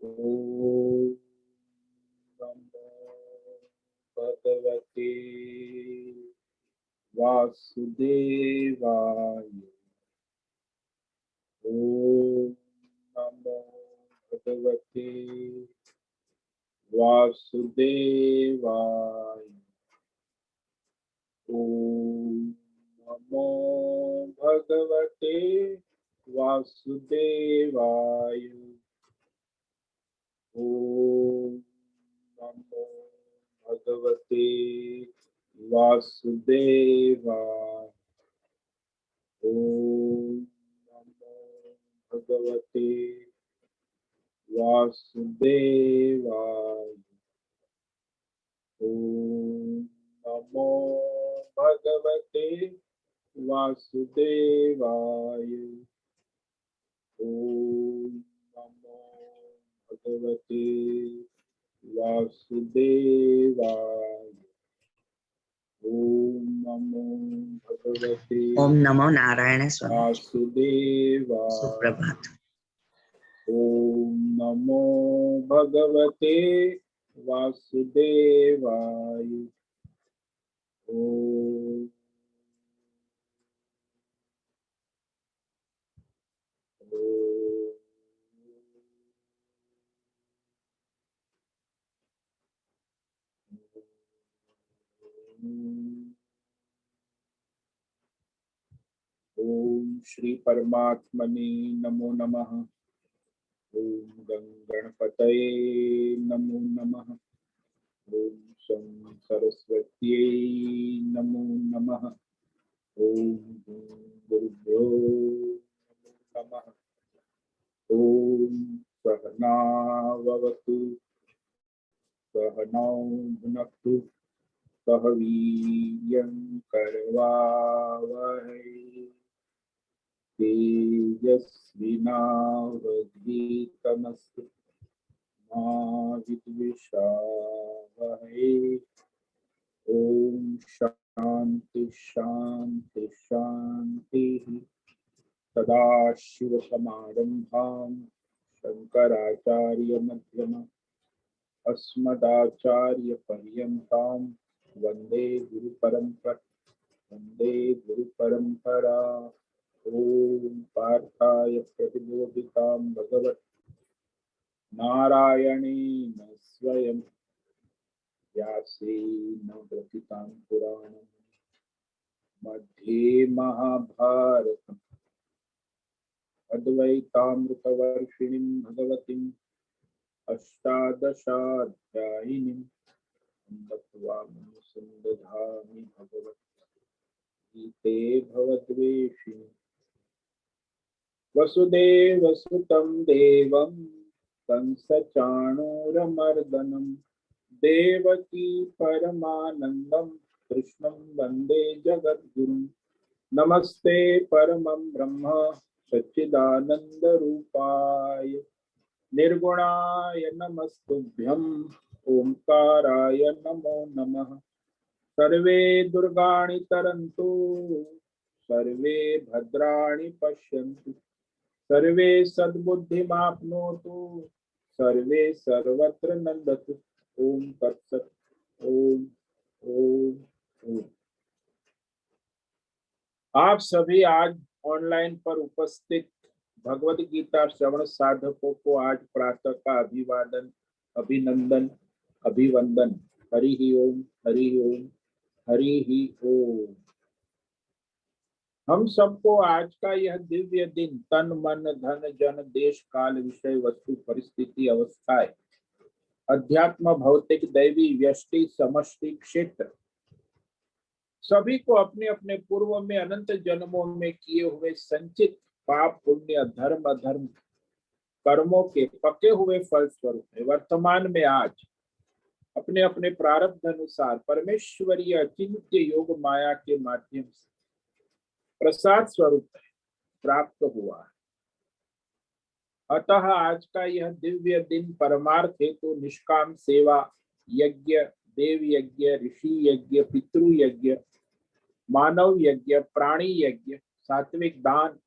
ओम नमो भगवते वासुदेवाय। ओम नमो भगवते वासुदेवाय। ओम नमो भगवते वासुदेवाय। ओम नमो भगवते वासुदेवाय। ओम नमो भगवते वासुदेवाय। ओम नमो भगवते वासुदेवाय। ओम नमो भगवते वासुदेवाय। ओम नमो भगवते ओम नमो नारायण स्वामी। वासुदेवाय। सुप्रभात। ओम नमो भगवते वासुदेवाय। ओम ओम श्री परमात्मने नमो नमः। ओम गणपतये नमो नमः। ओम शं सरस्वत्यै नमो नमः। ओम गुरुभ्यो नमः। ओम सहनाववतु सहनौ भुनक्तु सह वीर्यं करवावहै तेजस्विनावधीतमस्तु मा विद्विषावहै। ओम शांति शांति शांति। सदाशिवसमारम्भां शंकराचार्यमध्यमाम् अस्मदाचार्यपर्यन्तां वन्दे गुरुपरम्परा। ओम पार्थाय प्रतिबोधितां भगवत् नारायणेन स्वयं व्यासेन ग्रथितां पुराणं मध्ये महाभारतम् अद्वैतामृतवर्षिणीं भगवतीम् अष्टादशाध्यायिनीं दत्त्वामनुसन्दधामि भगवद्गीते भवद्वेषिणि। वसुदेवसुतं देवं कंसचाणूरमर्दनं देवकी परमानन्दं कृष्णं वन्दे जगद्गुरुं। नमस्ते परमं ब्रह्म सच्चिदानन्दरूपाय निर्गुणाय नमस्तुभ्यं ओंकाराय नमो नमः। सर्वे दुर्गाणि तरन्तु सर्वे भद्राणि पश्यन्तु सर्वे सद्बुद्धिमाप्नोतु सर्वे सर्वत्र नन्दतु। ओम तत्सत्। ओम ओम ओम। आप सभी आज ऑनलाइन पर उपस्थित भगवद गीता श्रवण साधकों को आज प्रातः का अभिवादन अभिनंदन अभिवंदन। हरि ही ओम हरि ही ओम हरि ही ओम। हम सबको आज का यह दिव्य दिन तन मन धन जन देश काल विषय वस्तु परिस्थिति अवस्थाएं अध्यात्म भौतिक दैवी व्यष्टि समष्टि क्षेत्र सभी को अपने अपने पूर्व में अनंत जन्मों में किए हुए संचित पाप पुण्य धर्म अधर्म कर्मों के पके हुए फल स्वरूप में वर्तमान में आज अपने अपने प्रारब्ध अनुसार परमेश्वरीय अचिंत्य योग माया के माध्यम से प्रसाद स्वरूप प्राप्त हुआ है। अतः आज का यह दिव्य दिन परमार्थ हेतु निष्काम सेवा यज्ञ देव यज्ञ ऋषि यज्ञ पितृ यज्ञ मानव यज्ञ प्राणी यज्ञ सात्विक दान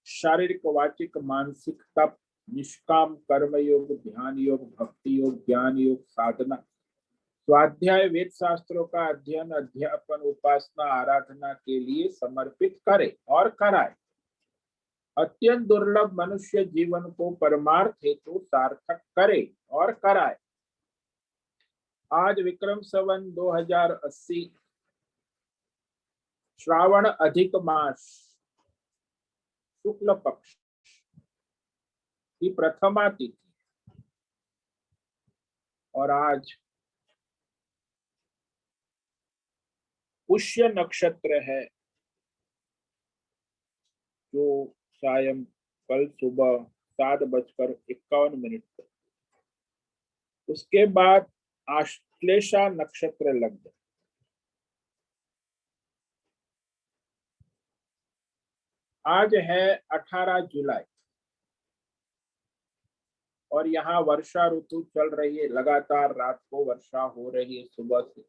शारीरिक वाचिक मानसिक तप निष्काम कर्म योग, ध्यान योग, भक्ति योग, ज्ञान योग, साधना, स्वाध्याय, वेद शास्त्रों का अध्ययन, अध्यापन, उपासना, आराधना के लिए समर्पित करे और कराए। अत्यंत दुर्लभ मनुष्य जीवन को परमार्थ हेतु सार्थक करे और कराए। आज विक्रम संवत 2080 श्रावण अधिक मास शुक्ल पक्ष की प्रथमा तिथि और आज पुष्य नक्षत्र है, जो सायं कल सुबह 7:51 पर, उसके बाद आश्लेषा नक्षत्र लग गया। आज है 18 जुलाई और यहाँ वर्षा ऋतु चल रही है। लगातार रात को वर्षा हो रही है, सुबह से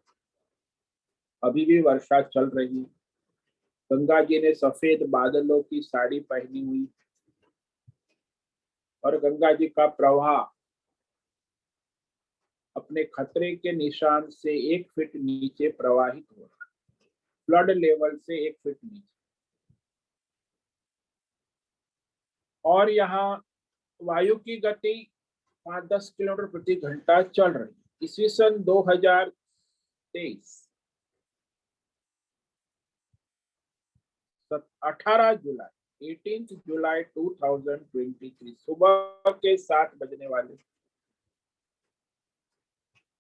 अभी भी वर्षा चल रही है। गंगा जी ने सफेद बादलों की साड़ी पहनी हुई और गंगा जी का प्रवाह अपने खतरे के निशान से 1 फीट नीचे प्रवाहित हो रहा है, फ्लड लेवल से 1 फीट नीचे। और यहाँ वायु की गति 5-10 किलोमीटर प्रति घंटा चल रही है। ईस्वी सन 2023 18 जुलाई 18 जुलाई 2023 सुबह के 7 बजने वाले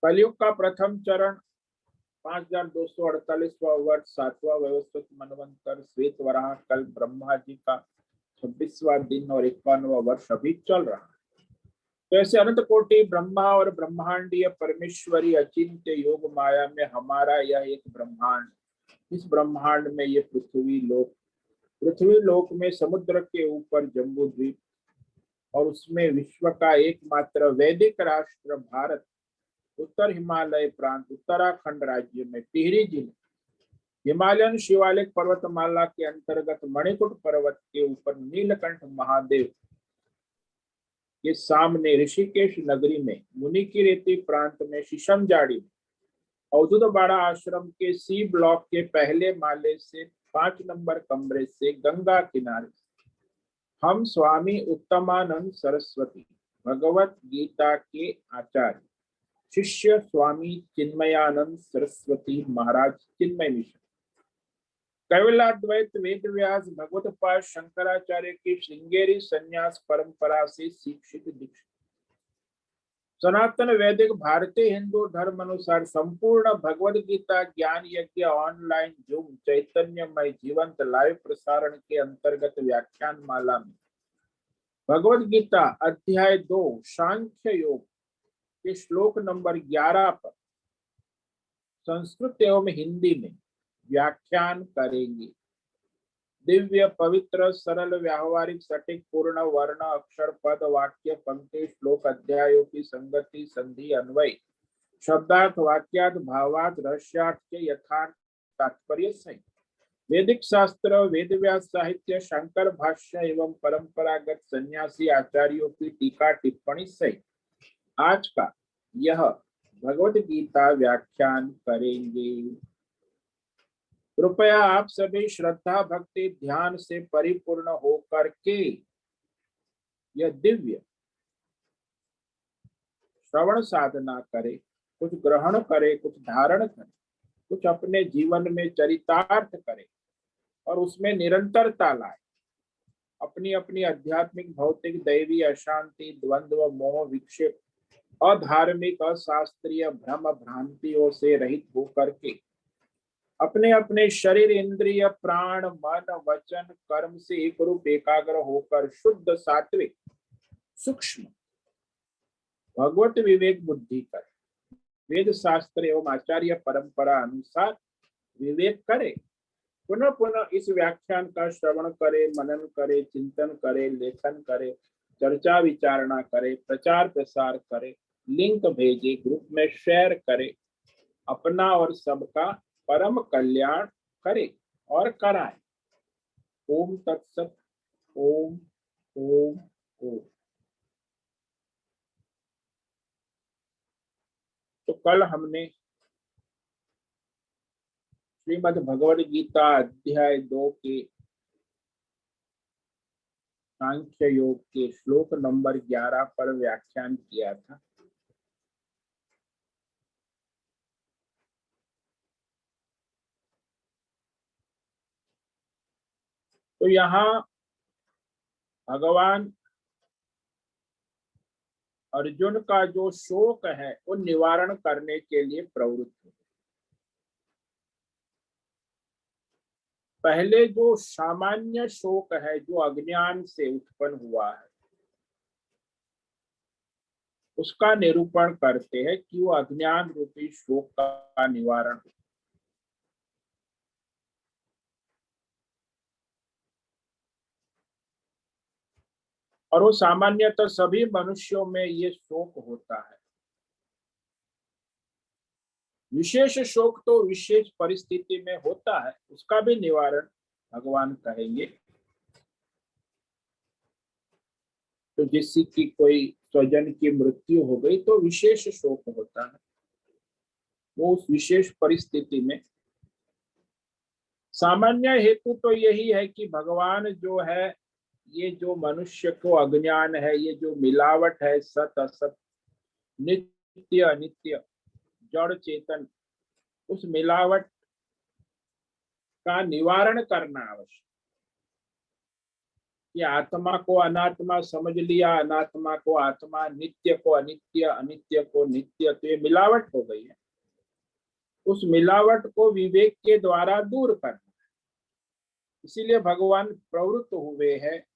कलयुग का प्रथम चरण 5248वां वर्ष 7वां व्यवस्थित मनवंतर श्वेत वराह कल ब्रह्मा जी का 26वां दिन और 51वां वर्ष अभी चल रहा है। तो ऐसे अनंत कोटि ब्रह्मा और ब्रह्मांडीय परमेश्वरी अचिंत्य योग माया में हमारा यह एक ब्रह्मांड, इस ब्रह्मांड में ये पृथ्वी लोक में समुद्र के ऊपर जम्बू द्वीप और उसमें विश्व का एकमात्र वैदिक राष्ट्र भारत, उत्तर हिमालय प्रांत उत्तराखंड राज्य में टिहरी जिले हिमालयन शिवालिक पर्वतमाला के अंतर्गत मणिकूट पर्वत के ऊपर नीलकंठ महादेव के सामने ऋषिकेश नगरी में मुनि की रेती प्रांत में शीशमजाड़ी में अवधूत बाड़ा आश्रम के सी ब्लॉक के पहले माले से 5 नंबर कमरे से गंगा किनारे हम स्वामी उत्तमानंद सरस्वती भगवत गीता के आचार्य शिष्य स्वामी चिन्मयानंद सरस्वती महाराज चिन्मय मिशन कैवल्याद्वैत वेद व्यास भगवतपाद शंकराचार्य की श्रृंगेरी संन्यास परंपरा से शिक्षित दीक्षित सनातन वैदिक भारतीय हिंदू धर्म अनुसार संपूर्ण भगवद गीता ज्ञान यज्ञ ऑनलाइन जूम चैतन्यमय जीवंत लाइव प्रसारण के अंतर्गत व्याख्यान माला में भगवद गीता अध्याय 2 सांख्य योग के श्लोक नंबर 11 पर संस्कृत एवं हिंदी में व्याख्यान करेंगे। दिव्य पवित्र सरल व्यावहारिक सटीक पूर्ण वर्ण अक्षर पद वाक्य पंक्ति श्लोक अध्यायों की संगति संधि अन्वय शब्दार्थ वाक्यार्थ भावार्थ रहस्यार्थ के यथार्थ तात्पर्य सहित वैदिक शास्त्र वेद व्यास साहित्य शंकर भाष्य एवं परंपरागत सन्यासी आचार्यों की टीका टिप्पणी सहित आज का यह भगवद गीता व्याख्यान करेंगे। कृपया आप सभी श्रद्धा भक्ति ध्यान से परिपूर्ण होकर के यह दिव्य श्रवण साधना करें, कुछ ग्रहण करें, कुछ धारण करें, कुछ अपने जीवन में चरितार्थ करें और उसमें निरंतरता लाए। अपनी अपनी आध्यात्मिक भौतिक दैवी अशांति द्वंद्व मोह विक्षेप अधार्मिक अशास्त्रीय भ्रम भ्रांतियों से रहित होकर के अपने अपने शरीर इंद्रिय प्राण मन वचन कर्म से एक रूप एकाग्र होकर शुद्ध सात्विक सूक्ष्म भगवत विवेक बुद्धि कर वेद शास्त्र एवं आचार्य परंपरा अनुसार विवेक करे। पुनः पुनः इस व्याख्यान का श्रवण करे, मनन करे, चिंतन करे, लेखन करे, चर्चा विचारणा करे, प्रचार प्रसार करे, लिंक भेजे, ग्रुप में शेयर करे, अपना और सबका परम कल्याण करे और कराए। ओम तत्सत। ओम ओम ओम। कल हमने श्रीमद् भगवद गीता अध्याय 2 के सांख्य योग के श्लोक नंबर 11 पर व्याख्यान किया था। तो यहाँ भगवान अर्जुन का जो शोक है वो निवारण करने के लिए प्रवृत्त हुए। पहले जो सामान्य शोक है जो अज्ञान से उत्पन्न हुआ है उसका निरूपण करते हैं कि वो अज्ञान रूपी शोक का निवारण हो। और वो सामान्यतः सभी मनुष्यों में ये शोक होता है। विशेष शोक तो विशेष परिस्थिति में होता है, उसका भी निवारण भगवान कहेंगे। तो जिसकी की कोई स्वजन की मृत्यु हो गई तो विशेष शोक होता है, वो उस विशेष परिस्थिति में। सामान्य हेतु तो यही है कि भगवान जो है, ये जो मनुष्य को अज्ञान है, ये जो मिलावट है, सत असत, नित्य अनित्य, जड़ चेतन, उस मिलावट का निवारण करना आवश्यक। कि आत्मा को अनात्मा समझ लिया, अनात्मा को आत्मा, नित्य को अनित्य, अनित्य को नित्य, तो ये मिलावट हो गई है। उस मिलावट को विवेक के द्वारा दूर करना, इसीलिए भगवान प्रवृत्त हुए हैं।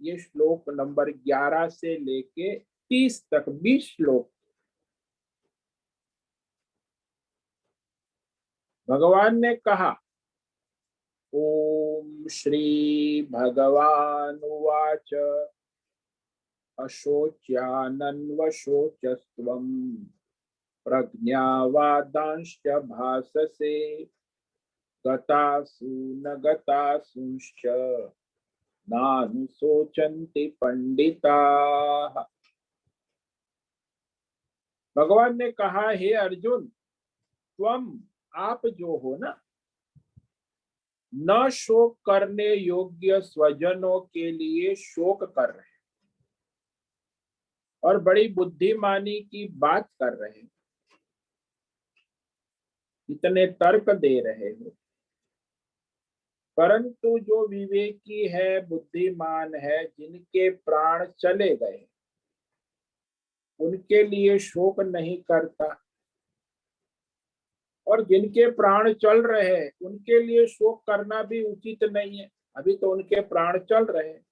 ये श्लोक नंबर 11 से लेके 30 तक 20 श्लोक भगवान ने कहा। ओम श्री भगवान उवाच अशोच्यानन्वशोचस्त्वं प्रज्ञावादांश्च भाससे गतासु न गतासुश्च नानुशोचन्ति पंडिताः। भगवान ने कहा, हे अर्जुन, तुम आप जो हो ना, न शोक करने योग्य स्वजनों के लिए शोक कर रहे हैं और बड़ी बुद्धिमानी की बात कर रहे हैं, इतने तर्क दे रहे हो। परंतु जो विवेकी है, बुद्धिमान है, जिनके प्राण चले गए, उनके लिए शोक नहीं करता। और जिनके प्राण चल रहे हैं उनके लिए शोक करना भी उचित नहीं है, अभी तो उनके प्राण चल रहे हैं।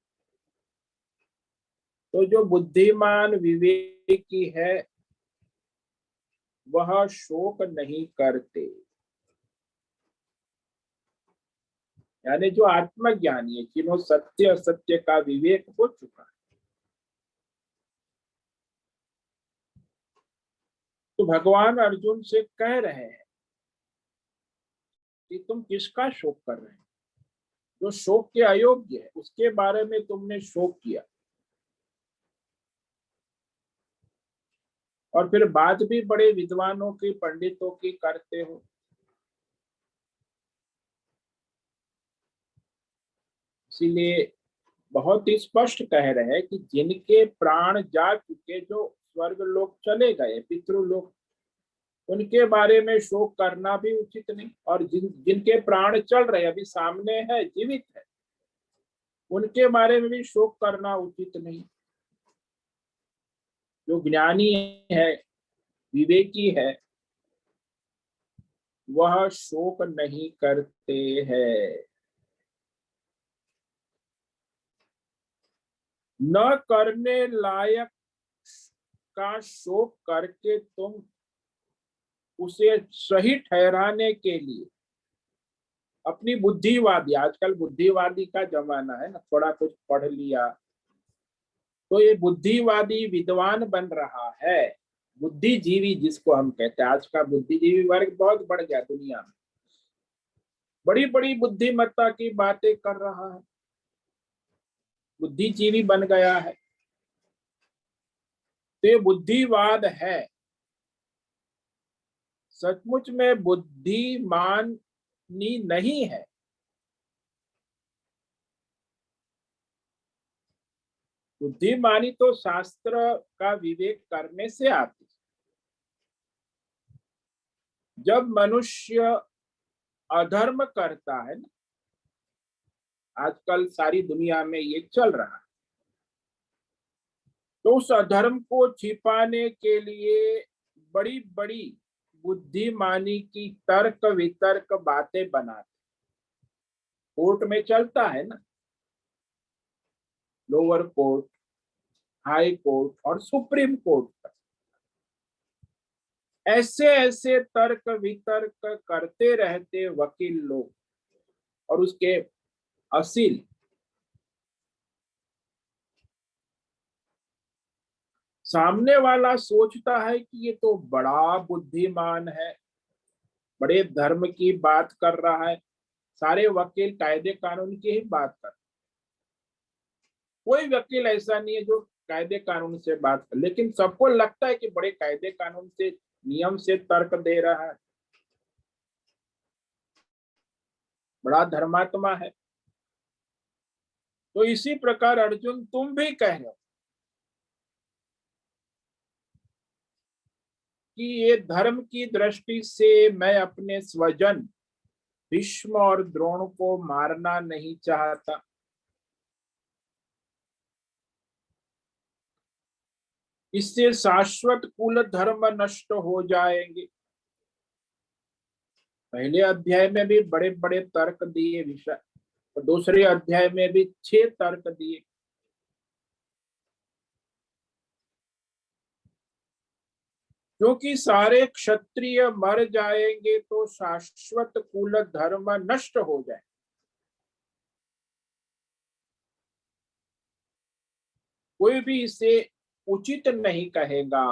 तो जो बुद्धिमान विवेकी है वह शोक नहीं करते, यानी जो आत्मज्ञानी है, जिन्हों सत्य असत्य का विवेक हो चुका है। तो भगवान अर्जुन से कह रहे हैं कि तुम किसका शोक कर रहे हो? जो शोक के अयोग्य है उसके बारे में तुमने शोक किया, और फिर बात भी बड़े विद्वानों की, पंडितों की करते हो। इसीलिए बहुत ही स्पष्ट कह रहे हैं कि जिनके प्राण जा चुके, जो स्वर्ग लोग चले गए, पितृलोक, उनके बारे में शोक करना भी उचित नहीं। और जिनके प्राण चल रहे, अभी सामने है, जीवित है, उनके बारे में भी शोक करना उचित नहीं। जो ज्ञानी है, विवेकी है, वह शोक नहीं करते हैं। न करने लायक का शोक करके तुम उसे सही ठहराने के लिए अपनी बुद्धिवादी, आजकल बुद्धिवादी का जमाना है ना, थोड़ा कुछ पढ़ लिया तो ये बुद्धिवादी विद्वान बन रहा है। बुद्धिजीवी जिसको हम कहते हैं, आज का बुद्धिजीवी वर्ग बहुत बढ़ गया दुनिया में, बड़ी बड़ी बुद्धिमत्ता की बातें कर रहा है, बुद्धिजीवी बन गया है। तो ये बुद्धिवाद है। सचमुच में बुद्धिमानी नहीं है। बुद्धिमानी तो शास्त्र का विवेक करने से आती है। जब मनुष्य अधर्म करता है ना, आजकल सारी दुनिया में ये चल रहा है, तो उस अधर्म को छिपाने के लिए बड़ी बड़ी बुद्धिमानी की तर्क वितर्क बातें बनाते। कोर्ट में चलता है ना, लोअर कोर्ट, हाई कोर्ट और सुप्रीम कोर्ट तक ऐसे ऐसे तर्क वितर्क करते रहते वकील लोग, और उसके असील सामने वाला सोचता है कि ये तो बड़ा बुद्धिमान है, बड़े धर्म की बात कर रहा है। सारे वकील कायदे कानून की ही बात कर, कोई वकील ऐसा नहीं है जो कायदे कानून से बात कर, लेकिन सबको लगता है कि बड़े कायदे कानून से, नियम से तर्क दे रहा है, बड़ा धर्मात्मा है। तो इसी प्रकार अर्जुन तुम भी कह रहे हो कि ये धर्म की दृष्टि से मैं अपने स्वजन भीष्म और द्रोण को मारना नहीं चाहता। इससे शाश्वत कुल धर्म नष्ट हो जाएंगे। पहले अध्याय में भी बड़े बड़े तर्क दिए विषय, और दूसरे अध्याय में भी 6 तर्क दिए। क्योंकि सारे क्षत्रिय मर जाएंगे तो शाश्वत कुल धर्म नष्ट हो जाए। कोई भी इसे उचित नहीं कहेगा।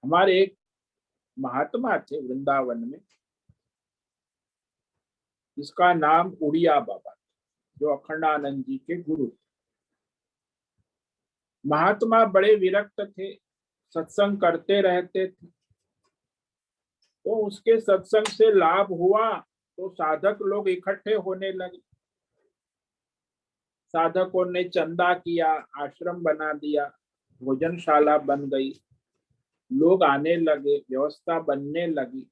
हमारे एक महात्मा थे वृंदावन में, जिसका नाम उड़िया बाबा, जो अखंडानंद जी के गुरु। महात्मा बड़े विरक्त थे, सत्संग करते रहते थे। तो उसके सत्संग से लाभ हुआ तो साधक लोग इकट्ठे होने लगे। साधकों ने चंदा किया, आश्रम बना दिया, भोजनशाला बन गई, लोग आने लगे, व्यवस्था बनने लगी।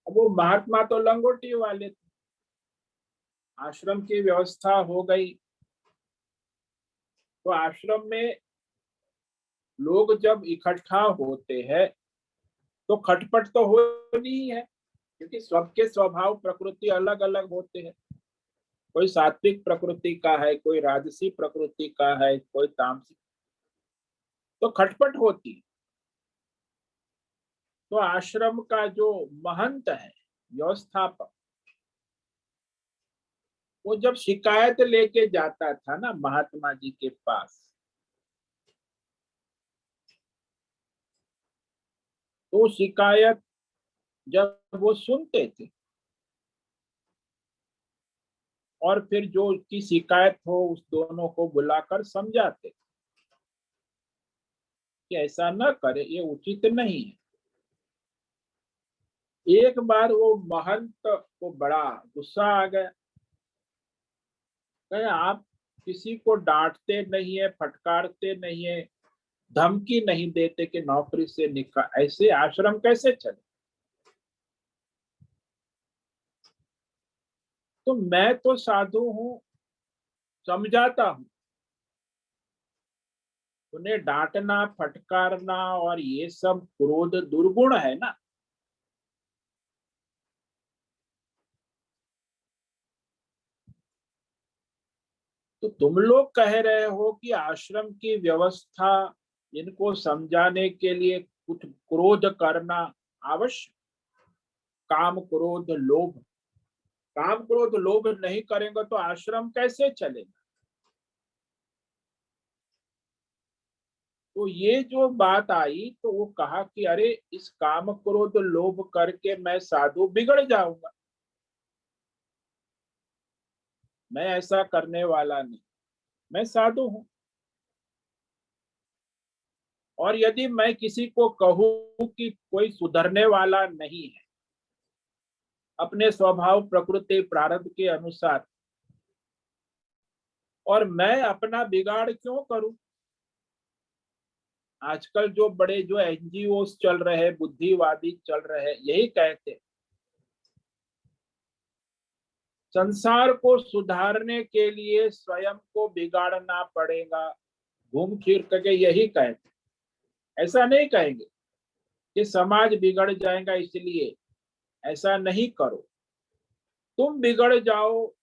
अब वो महात्मा तो लंगोटी वाले थे, आश्रम की व्यवस्था हो गई। तो आश्रम में लोग जब इकट्ठा होते हैं तो खटपट तो होनी ही है, क्योंकि सबके स्वभाव प्रकृति अलग अलग होते हैं। कोई सात्विक प्रकृति का है, कोई राजसी प्रकृति का है, कोई तामसिक, तो खटपट होती। तो आश्रम का जो महंत है, व्यवस्थापक, वो जब शिकायत लेके जाता था ना महात्मा जी के पास, तो शिकायत जब वो सुनते थे और फिर जो की शिकायत हो उस दोनों को बुलाकर समझाते कि ऐसा न करे, ये उचित नहीं है। एक बार वो महंत को बड़ा गुस्सा आ गया, कहे आप किसी को डांटते नहीं है, फटकारते नहीं है, धमकी नहीं देते कि नौकरी से निकाल, ऐसे आश्रम कैसे चले। तो मैं तो साधु हूं, समझाता हूं, उन्हें डांटना फटकारना और ये सब क्रोध दुर्गुण है ना। तो तुम लोग कह रहे हो कि आश्रम की व्यवस्था, इनको समझाने के लिए कुछ क्रोध करना आवश्यक। काम क्रोध लोभ, काम क्रोध लोभ नहीं करेंगे तो आश्रम कैसे चलेगा। तो ये जो बात आई तो वो कहा कि अरे इस काम क्रोध लोभ करके मैं साधु बिगड़ जाऊंगा, मैं ऐसा करने वाला नहीं। मैं साधु हूं। और यदि मैं किसी को कहूं कि कोई सुधरने वाला नहीं है, अपने स्वभाव प्रकृति प्रारब्ध के अनुसार, और मैं अपना बिगाड़ क्यों करूं? आजकल जो बड़े जो एनजीओ चल रहे, बुद्धिवादी चल रहे, यही कहते हैं संसार को सुधारने के लिए स्वयं को बिगाड़ना पड़ेगा। घूम फिर करके यही कहते हैं। ऐसा नहीं कहेंगे कि समाज बिगड़ जाएगा इसलिए, ऐसा नहीं करो। तुम बिगड़ जाओ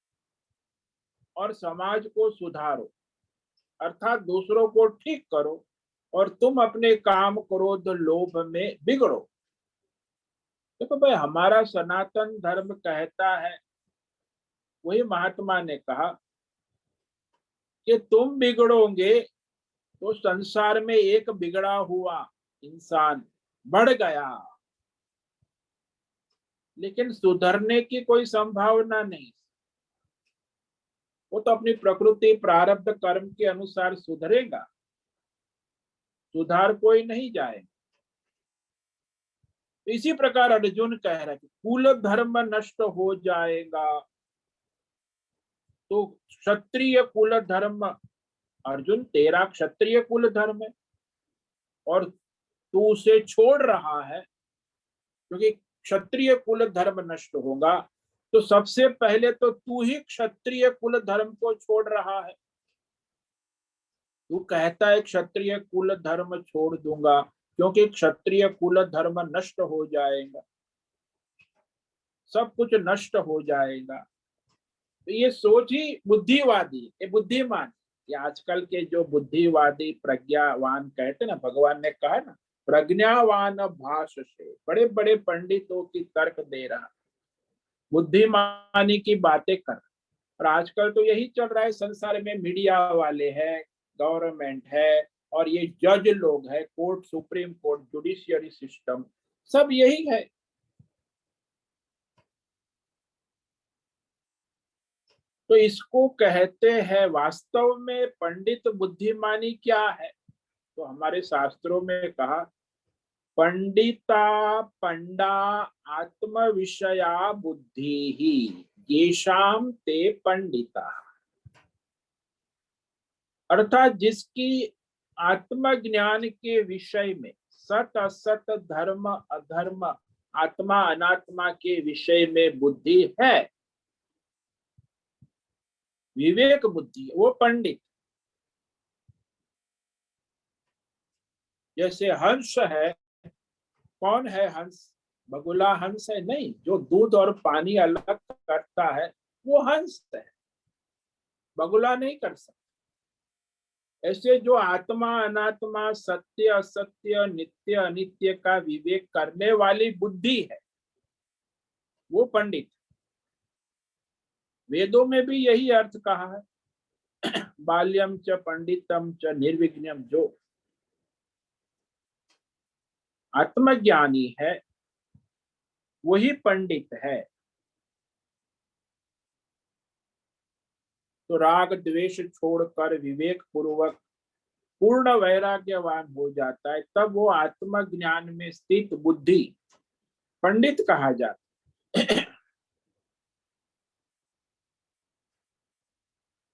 और समाज को सुधारो, अर्थात दूसरों को ठीक करो, और तुम अपने काम क्रोध लोभ में बिगड़ो। देखो भाई, हमारा सनातन धर्म कहता है, वही महात्मा ने कहा कि तुम बिगड़ोगे तो संसार में एक बिगड़ा हुआ इंसान बढ़ गया, लेकिन सुधरने की कोई संभावना नहीं। वो तो अपनी प्रकृति प्रारब्ध कर्म के अनुसार सुधरेगा, सुधार कोई नहीं जाएगा। इसी प्रकार अर्जुन कह रहा है कि कुल धर्म नष्ट हो जाएगा, तो क्षत्रिय कुल धर्म, अर्जुन तेरा क्षत्रिय कुल धर्म है और तू उसे छोड़ रहा है, क्योंकि क्षत्रिय कुल धर्म नष्ट होगा तो सबसे पहले तो तू ही क्षत्रिय कुल धर्म को छोड़ रहा है। तू कहता है क्षत्रिय कुल धर्म छोड़ दूंगा क्योंकि क्षत्रिय कुल धर्म नष्ट हो जाएगा, सब कुछ नष्ट हो जाएगा। तो ये सोच ही बुद्धिवादी, ये बुद्धिमान, ये आजकल के जो बुद्धिवादी प्रज्ञावान कहते ना, भगवान ने कहा ना प्रज्ञावान भाष से, बड़े बड़े पंडितों की तर्क दे रहा, बुद्धिमानी की बातें कर। और आजकल तो यही चल रहा है संसार में, मीडिया वाले हैं, गवर्नमेंट है, और ये जज लोग हैं, court, supreme court, judiciary system, सब यही है। तो इसको कहते हैं, वास्तव में पंडित बुद्धिमानी क्या है? तो हमारे शास्त्रों में कहा पंडिता पंडा आत्म विषया बुद्धि ही येषाम ते पंडिता, अर्थात जिसकी आत्मज्ञान के विषय में, सत असत धर्म अधर्म आत्मा अनात्मा के विषय में बुद्धि है, विवेक बुद्धि, वो पंडित। जैसे हंस है, कौन है हंस? बगुला हंस है? नहीं, जो दूध और पानी अलग करता है वो हंस है, बगुला नहीं कर सकता। ऐसे जो आत्मा अनात्मा सत्य असत्य नित्य अनित्य का विवेक करने वाली बुद्धि है, वो पंडित। वेदों में भी यही अर्थ कहा है बाल्यम च पंडितम च निर्विघ्नम, जो आत्मज्ञानी है वही पंडित है। तो राग द्वेष छोड़कर विवेक पूर्वक पूर्ण वैराग्यवान हो जाता है, तब वो आत्मज्ञान में स्थित बुद्धि पंडित कहा जाता है।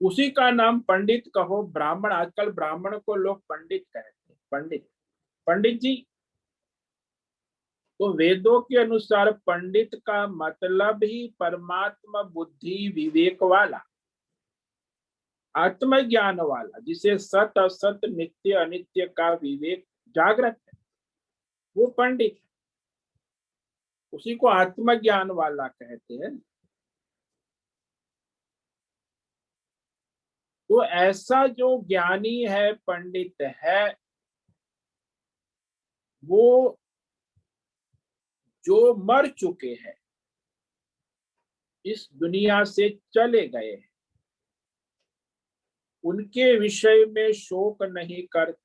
उसी का नाम पंडित कहो, ब्राह्मण, आजकल ब्राह्मण को लोग पंडित कहते हैं, पंडित, पंडित जी। तो वेदों के अनुसार पंडित का मतलब ही परमात्मा बुद्धि विवेक वाला, आत्मज्ञान वाला, जिसे सत असत नित्य अनित्य का विवेक जागृत है, वो पंडित। उसी को आत्मज्ञान वाला कहते हैं। तो ऐसा जो ज्ञानी है, पंडित है, वो जो मर चुके हैं, इस दुनिया से चले गए हैं, उनके विषय में शोक नहीं करते।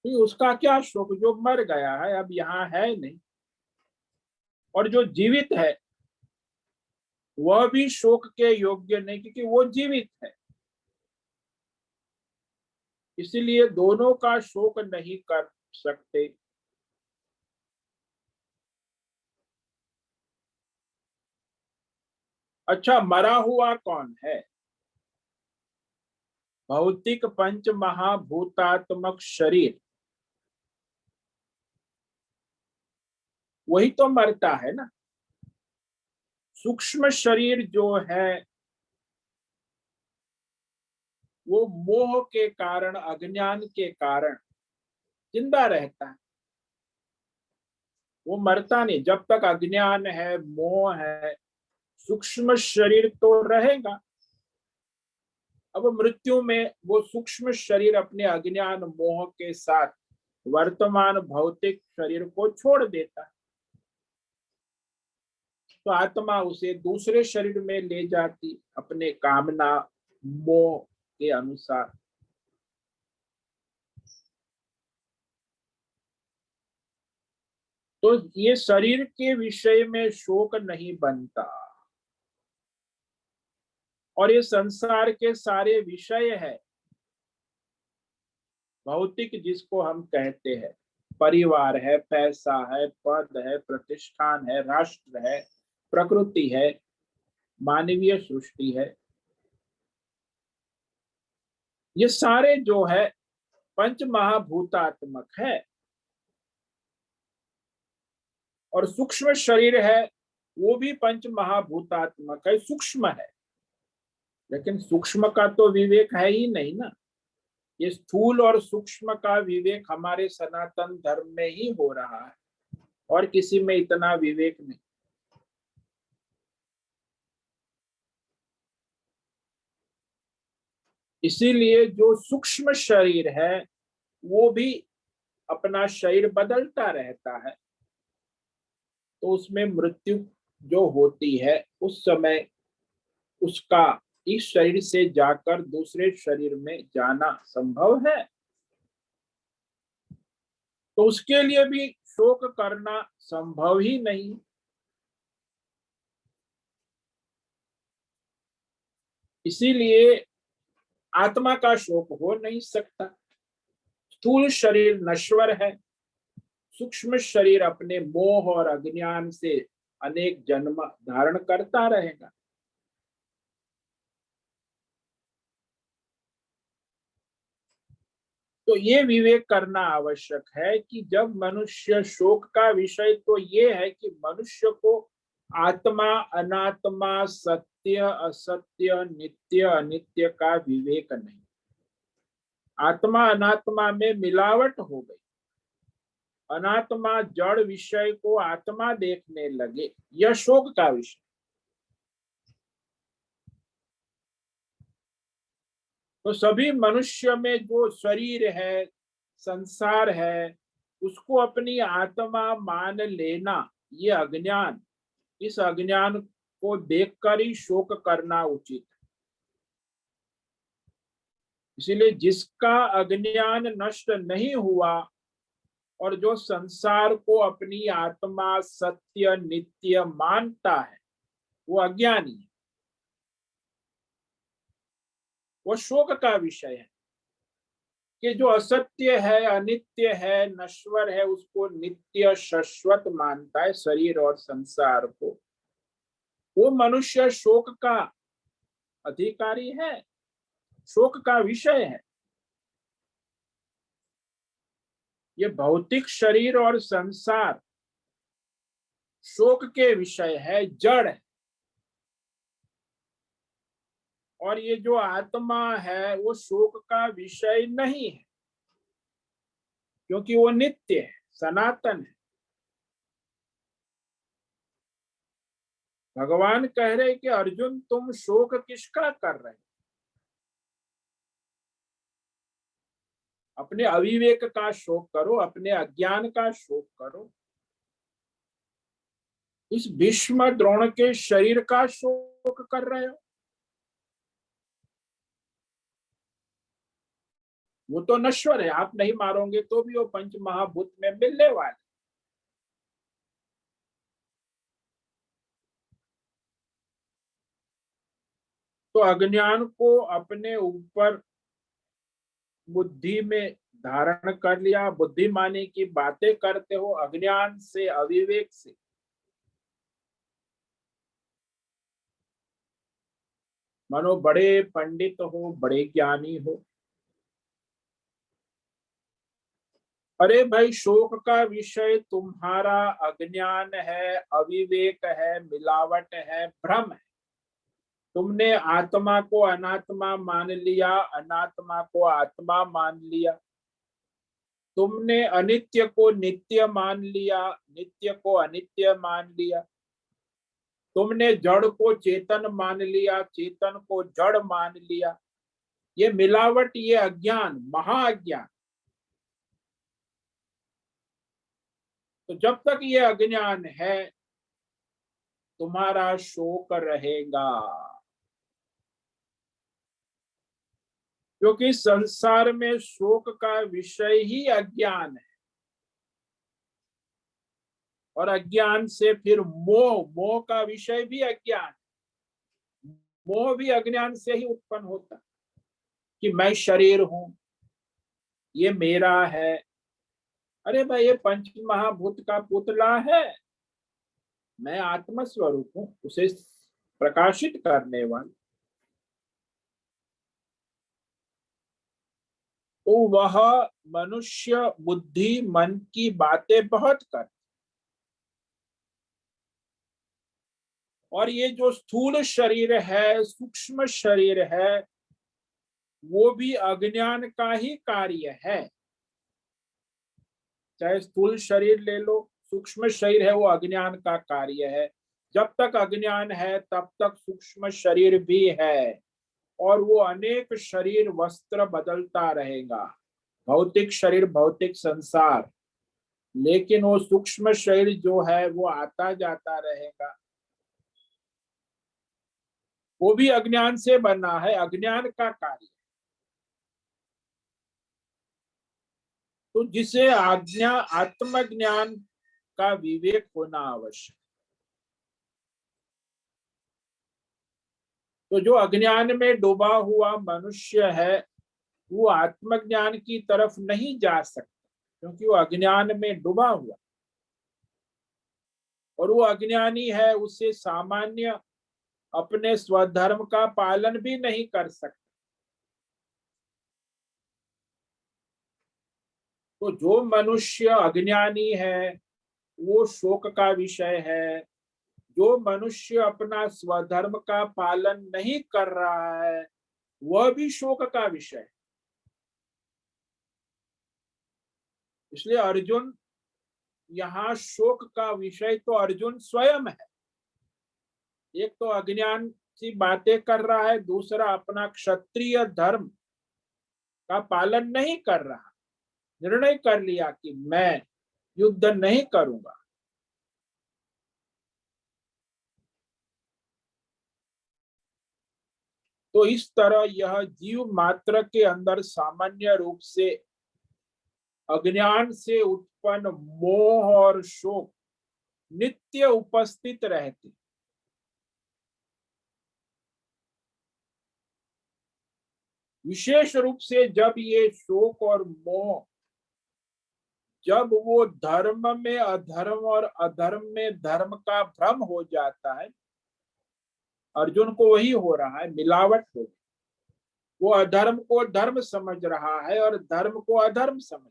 उसका क्या शोक, जो मर गया है, अब यहाँ है नहीं। और जो जीवित है वह भी शोक के योग्य नहीं, क्योंकि वो जीवित है। इसलिए दोनों का शोक नहीं कर सकते। अच्छा, मरा हुआ कौन है? भौतिक पंच महाभूतात्मक शरीर, वही तो मरता है ना। सूक्ष्म शरीर जो है वो मोह के कारण, अज्ञान के कारण जिंदा रहता है, वो मरता नहीं। जब तक अज्ञान है, मोह है, सूक्ष्म शरीर तो रहेगा। अब मृत्यु में वो सूक्ष्म शरीर अपने अज्ञान मोह के साथ वर्तमान भौतिक शरीर को छोड़ देता है, तो आत्मा उसे दूसरे शरीर में ले जाती अपने कामना मोह के अनुसार। तो ये शरीर के विषय में शोक नहीं बनता, और ये संसार के सारे विषय है भौतिक, जिसको हम कहते हैं परिवार है, पैसा है, पद है, प्रतिष्ठान है, राष्ट्र है, प्रकृति है, मानवीय सृष्टि है, ये सारे जो है पंच महाभूतात्मक है। और सूक्ष्म शरीर है वो भी पंच महाभूतात्मक है, सूक्ष्म है, लेकिन सूक्ष्म का तो विवेक है ही नहीं ना। ये स्थूल और सूक्ष्म का विवेक हमारे सनातन धर्म में ही हो रहा है, और किसी में इतना विवेक नहीं। इसीलिए जो सूक्ष्म शरीर है वो भी अपना शरीर बदलता रहता है, तो उसमें मृत्यु जो होती है उस समय उसका इस शरीर से जाकर दूसरे शरीर में जाना संभव है, तो उसके लिए भी शोक करना संभव ही नहीं। इसीलिए आत्मा का शोक हो नहीं सकता। स्थूल शरीर नश्वर है, सूक्ष्म शरीर अपने मोह और अज्ञान से अनेक जन्म धारण करता रहेगा। तो ये विवेक करना आवश्यक है कि जब मनुष्य शोक का विषय तो ये है कि मनुष्य को आत्मा अनात्मा, सत्य असत्य, नित्य अनित्य का विवेक नहीं। आत्मा अनात्मा में मिलावट हो गई, अनात्मा जड़ विषय को आत्मा देखने लगे, यह शोक का विषय। तो सभी मनुष्य में जो शरीर है, संसार है, उसको अपनी आत्मा मान लेना, ये अज्ञान, इस अज्ञान को देखकर ही शोक करना उचित है। इसीलिए जिसका अज्ञान नष्ट नहीं हुआ और जो संसार को अपनी आत्मा सत्य नित्य मानता है, वो अज्ञानी है, वो शोक का विषय है। कि जो असत्य है, अनित्य है, नश्वर है, उसको नित्य शाश्वत मानता है, शरीर और संसार को, वो मनुष्य शोक का अधिकारी है, शोक का विषय है। ये भौतिक शरीर और संसार शोक के विषय है, जड़ है। और ये जो आत्मा है वो शोक का विषय नहीं है, क्योंकि वो नित्य है, सनातन है। भगवान कह रहे कि अर्जुन तुम शोक किसका कर रहे हो? अपने अविवेक का शोक करो, अपने अज्ञान का शोक करो। इस भीष्म द्रोण के शरीर का शोक कर रहे हो? वो तो नश्वर है, आप नहीं मारोगे तो भी वो पंच महाभूत में मिलने वाले। तो अज्ञान को अपने ऊपर बुद्धि में धारण कर लिया, बुद्धिमानी की बातें करते हो, अज्ञान से, अविवेक से। मानो बड़े पंडित हो, बड़े ज्ञानी हो, अरे भाई शोक का विषय तुम्हारा अज्ञान है, अविवेक है, मिलावट है, भ्रम है। तुमने आत्मा को अनात्मा मान लिया, अनात्मा को आत्मा मान लिया। तुमने अनित्य को नित्य मान लिया, नित्य को अनित्य मान लिया। तुमने जड़ को चेतन मान लिया, चेतन को जड़ मान लिया। ये मिलावट, ये अज्ञान, महाअज्ञान। तो जब तक ये अज्ञान है तुम्हारा शोक रहेगा, क्योंकि संसार में शोक का विषय ही अज्ञान है। और अज्ञान से फिर मोह, मोह का विषय भी अज्ञान। मोह भी अज्ञान से ही उत्पन्न होता कि मैं शरीर हूं, ये मेरा है। अरे भाई ये पंच महाभूत का पुतला है, मैं आत्म स्वरूप हूं, उसे प्रकाशित करने वाला। तो वह मनुष्य बुद्धि मन की बातें बहुत कर, और ये जो स्थूल शरीर है, सूक्ष्म शरीर है, वो भी अज्ञान का ही कार्य है। चाहे स्थूल शरीर ले लो, सूक्ष्म शरीर है, वो अज्ञान का कार्य है। जब तक अज्ञान है तब तक सूक्ष्म शरीर भी है, और वो अनेक शरीर वस्त्र बदलता रहेगा। भौतिक शरीर, भौतिक संसार, लेकिन वो सूक्ष्म शरीर जो है वो आता जाता रहेगा। वो भी अज्ञान से बना है, अज्ञान का कार्य। तो जिसे आज्ञा आत्मज्ञान का विवेक होना आवश्यक। तो जो अज्ञान में डूबा हुआ मनुष्य है वो आत्मज्ञान की तरफ नहीं जा सकता, क्योंकि वो अज्ञान में डूबा हुआ, और वो अज्ञानी है, उसे सामान्य अपने स्वधर्म का पालन भी नहीं कर सकता। तो जो मनुष्य अज्ञानी है वो शोक का विषय है। जो मनुष्य अपना स्वधर्म का पालन नहीं कर रहा है वह भी शोक का विषय है। इसलिए अर्जुन, यहाँ शोक का विषय तो अर्जुन स्वयं है। एक तो अज्ञान की बातें कर रहा है, दूसरा अपना क्षत्रिय धर्म का पालन नहीं कर रहा। निर्णय कर लिया कि मैं युद्ध नहीं करूंगा। तो इस तरह यह जीव मात्र के अंदर सामान्य रूप से अज्ञान से उत्पन्न मोह और शोक नित्य उपस्थित रहते। विशेष रूप से जब ये शोक और मोह, जब वो धर्म में अधर्म और अधर्म में धर्म का भ्रम हो जाता है, अर्जुन को वही हो रहा है, मिलावट हो। वो अधर्म को धर्म समझ रहा है और धर्म को अधर्म समझ।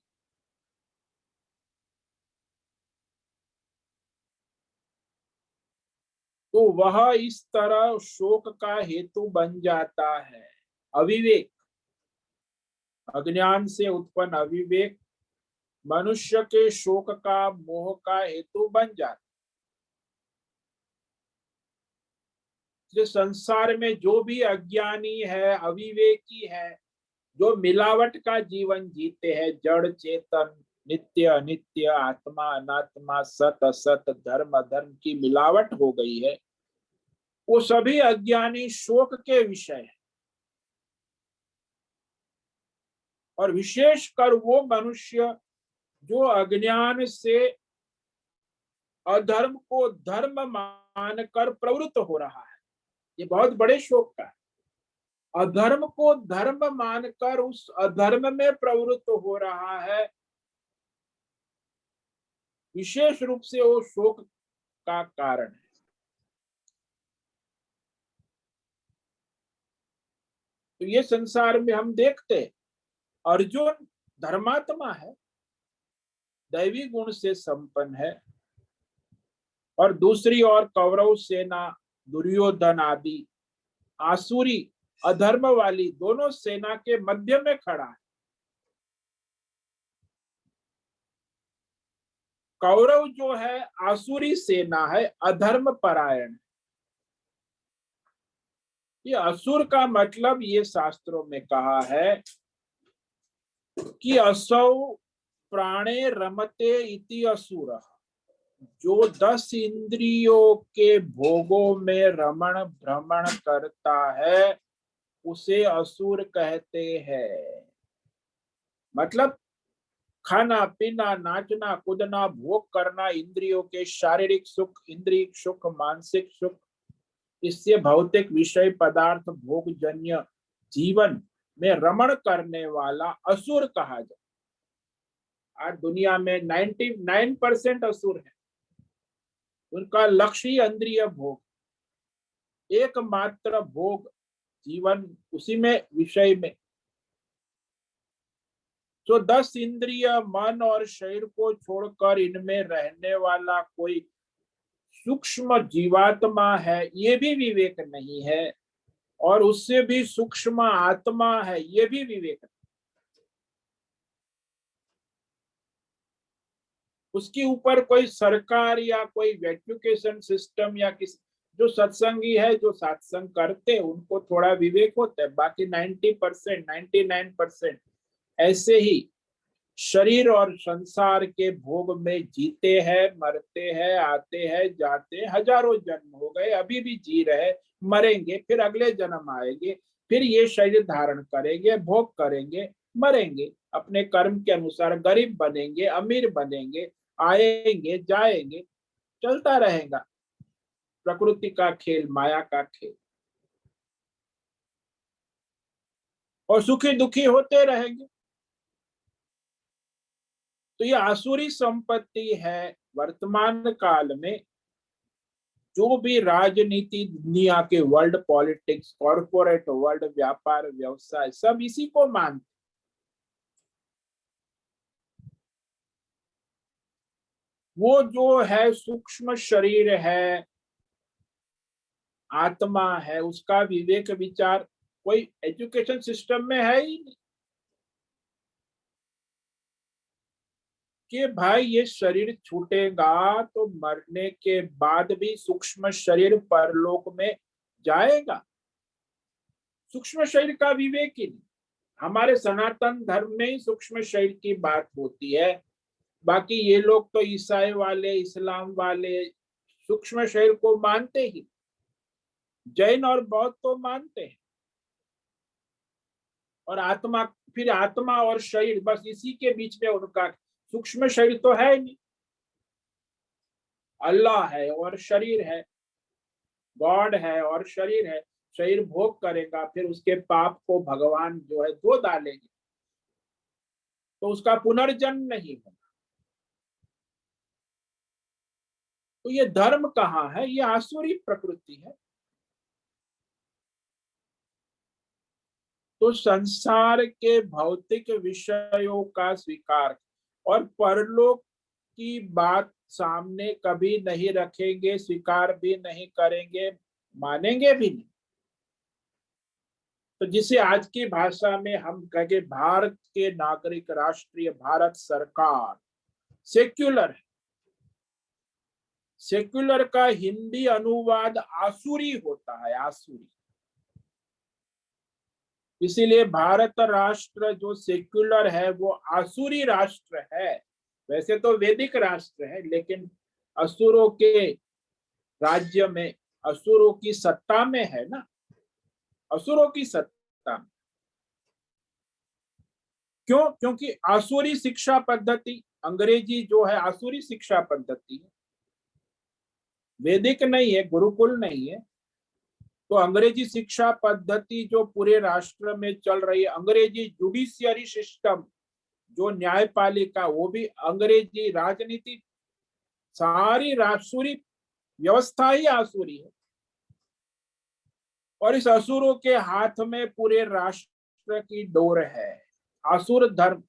तो वह इस तरह शोक का हेतु बन जाता है। अविवेक, अज्ञान से उत्पन्न अविवेक मनुष्य के शोक का, मोह का हेतु बन जाता। संसार में जो भी अज्ञानी है, अविवेकी है, जो मिलावट का जीवन जीते हैं, जड़ चेतन, नित्य अनित्य, आत्मा अनात्मा, सत असत, धर्म अधर्म की मिलावट हो गई है, वो सभी अज्ञानी शोक के विषय है। और विशेषकर वो मनुष्य जो अज्ञान से अधर्म को धर्म मानकर प्रवृत्त हो रहा है, ये बहुत बड़े शोक का है। अधर्म को धर्म मानकर उस अधर्म में प्रवृत्त हो रहा है, विशेष रूप से वो शोक का कारण है। तो ये संसार में हम देखते हैं, अर्जुन धर्मात्मा है, दैवी गुण से संपन्न है, और दूसरी ओर कौरव सेना, दुर्योधन आदि आसुरी अधर्म वाली दोनों सेना के मध्य में खड़ा है। कौरव जो है आसुरी सेना है, अधर्म परायण। ये असुर का मतलब ये शास्त्रों में कहा है कि असौ प्राणे रमते इति असुर, जो 10 इंद्रियों के भोगों में रमण भ्रमण करता है उसे असुर कहते हैं। मतलब खाना पीना, नाचना कूदना, भोग करना, इंद्रियों के शारीरिक सुख, इंद्रिय सुख, मानसिक सुख, इससे भौतिक विषय पदार्थ भोगजन्य जीवन में रमण करने वाला असुर कहा जाए। आज दुनिया में 99% असुर है, उनका लक्ष्य ही इंद्रिय भोग, एकमात्र भोग जीवन, उसी में विषय में। तो 10 इंद्रिय मन और शरीर को छोड़कर इनमें रहने वाला कोई सूक्ष्म जीवात्मा है, ये भी विवेक नहीं है, और उससे भी सूक्ष्म आत्मा है, ये भी विवेक नहीं। उसके ऊपर कोई सरकार या कोई एजुकेशन सिस्टम या किसी, जो सत्संगी है, जो सत्संग करते, उनको थोड़ा विवेक होता है। बाकी 90%, 99% ऐसे ही शरीर और संसार के भोग में जीते हैं, मरते हैं, आते हैं, जाते हैं, हजारों जन्म हो गए, अभी भी जी रहे, मरेंगे, फिर अगले जन्म आएंगे, फिर ये शरीर धारण करेंगे, भोग करेंगे, मरेंगे, अपने कर्म के अनुसार गरीब बनेंगे, अमीर बनेंगे, आएंगे, जाएंगे, चलता रहेगा प्रकृति का खेल, माया का खेल, और सुखी दुखी होते रहेंगे। तो ये आसुरी संपत्ति है। वर्तमान काल में जो भी राजनीति, दुनिया के वर्ल्ड पॉलिटिक्स, कॉर्पोरेट वर्ल्ड, व्यापार व्यवसाय, सब इसी को मानते। वो जो है सूक्ष्म शरीर है, आत्मा है, उसका विवेक विचार कोई एजुकेशन सिस्टम में है ही नहीं कि भाई ये शरीर छूटेगा तो मरने के बाद भी सूक्ष्म शरीर परलोक में जाएगा। सूक्ष्म शरीर का विवेक ही नहीं। हमारे सनातन धर्म में ही सूक्ष्म शरीर की बात होती है। बाकी ये लोग तो ईसाई वाले, इस्लाम वाले सूक्ष्म शरीर को मानते ही, जैन और बौद्ध तो मानते हैं। और आत्मा, फिर आत्मा और शरीर, बस इसी के बीच में उनका, सूक्ष्म शरीर तो है नहीं। अल्लाह है और शरीर है, गॉड है और शरीर है। शरीर भोग करेगा, फिर उसके पाप को भगवान जो है धो डालेंगे, तो उसका पुनर्जन्म नहीं होगा। तो ये धर्म कहाँ है? ये आसुरी प्रकृति है। तो संसार के भौतिक विषयों का स्वीकार और परलोक की बात सामने कभी नहीं रखेंगे, स्वीकार भी नहीं करेंगे, मानेंगे भी नहीं। तो जिसे आज की भाषा में हम कहेंगे भारत के नागरिक, राष्ट्रीय भारत सरकार सेक्युलर है। सेक्युलर का हिंदी अनुवाद आसुरी होता है, आसुरी। इसीलिए भारत राष्ट्र जो सेक्युलर है वो आसुरी राष्ट्र है। वैसे तो वैदिक राष्ट्र है, लेकिन असुरों के राज्य में, असुरों की सत्ता में है ना, असुरों की सत्ता में। क्यों? क्योंकि आसुरी शिक्षा पद्धति, अंग्रेजी जो है आसुरी शिक्षा पद्धति है, वैदिक नहीं है, गुरुकुल नहीं है। तो अंग्रेजी शिक्षा पद्धति जो पूरे राष्ट्र में चल रही है, अंग्रेजी जुडिशियरी सिस्टम जो न्यायपालिका, वो भी अंग्रेजी, राजनीति, सारी आसुरी व्यवस्था ही आसुरी है। और इस असुरों के हाथ में पूरे राष्ट्र की डोर है। असुर धर्म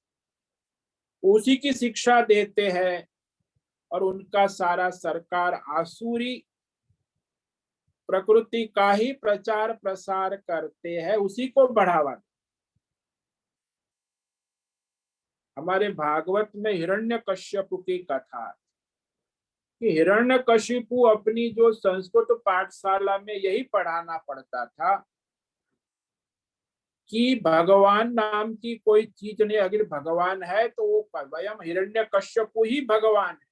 उसी की शिक्षा देते हैं और उनका सारा सरकार आसुरी प्रकृति का ही प्रचार प्रसार करते हैं, उसी को बढ़ावा। हमारे भागवत में हिरण्यकश्यपु की कथा कि हिरण्यकशिपु अपनी जो संस्कृत पाठशाला में यही पढ़ाना पड़ता था कि भगवान नाम की कोई चीज नहीं, अगर भगवान है तो वो स्वयं हिरण्यकश्यपु ही भगवान है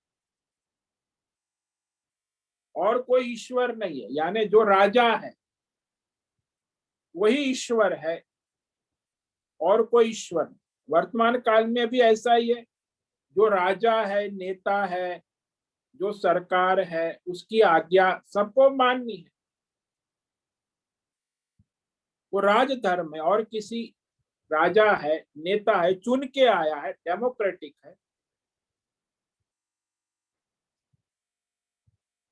और कोई ईश्वर नहीं है। यानी जो राजा है वही ईश्वर है और कोई ईश्वर नहीं। वर्तमान काल में भी ऐसा ही है, जो राजा है, नेता है, जो सरकार है, उसकी आज्ञा सबको माननी है। वो राजधर्म है और किसी राजा है, नेता है, चुन के आया है, डेमोक्रेटिक है।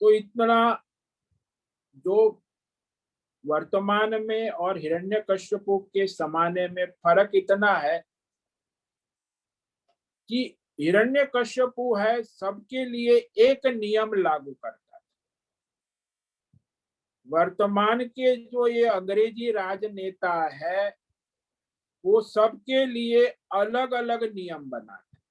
तो इतना जो वर्तमान में और हिरण्यकश्यपु के जमाने में फर्क इतना है कि हिरण्यकश्यपु है सबके लिए एक नियम लागू करता है। वर्तमान के जो ये अंग्रेजी राजनेता है वो सबके लिए अलग अलग नियम बनाते हैं।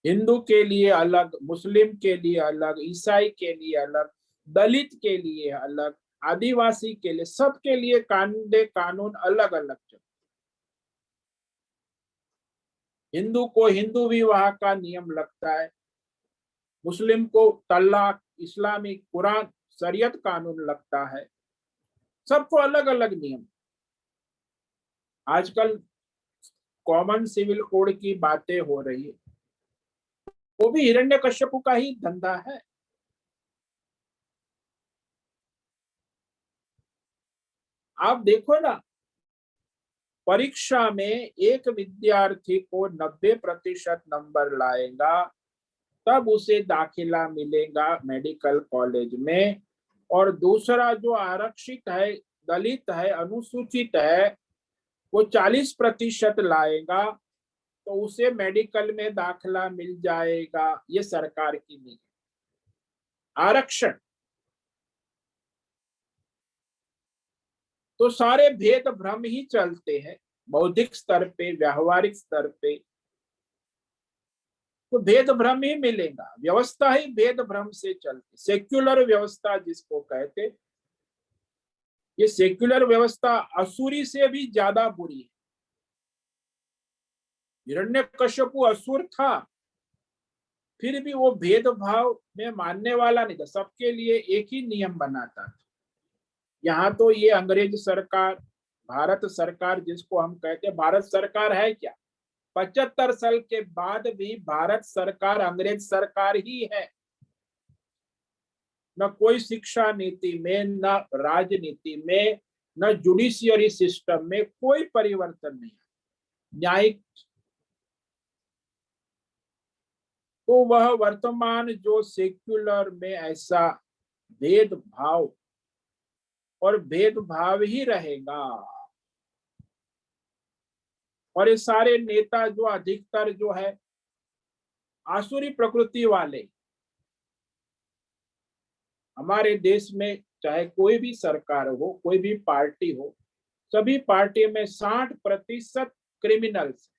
हिंदू के लिए अलग, मुस्लिम के लिए अलग, ईसाई के लिए अलग, दलित के लिए अलग, आदिवासी के लिए, सबके लिए कानून अलग अलग चलते। हिंदू को हिंदू विवाह का नियम लगता है, मुस्लिम को तलाक, इस्लामिक कुरान शरीयत कानून लगता है, सबको अलग अलग नियम। आजकल कॉमन सिविल कोड की बातें हो रही है, वो भी हिरण्यकश्यपु का ही धंधा है। आप देखो ना, परीक्षा में एक विद्यार्थी को 90% नंबर लाएगा तब उसे दाखिला मिलेगा मेडिकल कॉलेज में, और दूसरा जो आरक्षित है, दलित है, अनुसूचित है, वो 40% लाएगा तो उसे मेडिकल में दाखिला मिल जाएगा। ये सरकार की नीति, आरक्षण। तो सारे भेद भ्रम ही चलते हैं, बौद्धिक स्तर पे, व्यावहारिक स्तर पे तो भेद भ्रम ही मिलेगा। व्यवस्था ही भेद भ्रम से चलती, सेक्युलर व्यवस्था जिसको कहते, ये सेक्युलर व्यवस्था असुरी से भी ज्यादा बुरी है। हिरण्यकश्यपु असुर था, फिर भी वो भेदभाव में मानने वाला नहीं था, सबके लिए एक ही नियम बनाता था। यहाँ तो ये अंग्रेज सरकार, भारत सरकार जिसको हम कहते हैं, भारत सरकार है क्या? 75 साल के बाद भी भारत सरकार अंग्रेज सरकार ही है। न कोई शिक्षा नीति में, न राजनीति में, न जुडिशियरी सिस्टम में कोई परिवर्तन नहीं है। न्यायिक तो वह वर्तमान जो सेक्युलर में ऐसा भेदभाव और भेदभाव ही रहेगा। और ये सारे नेता जो अधिकतर जो है आसुरी प्रकृति वाले, हमारे देश में चाहे कोई भी सरकार हो, कोई भी पार्टी हो, सभी पार्टी में 60% क्रिमिनल्स,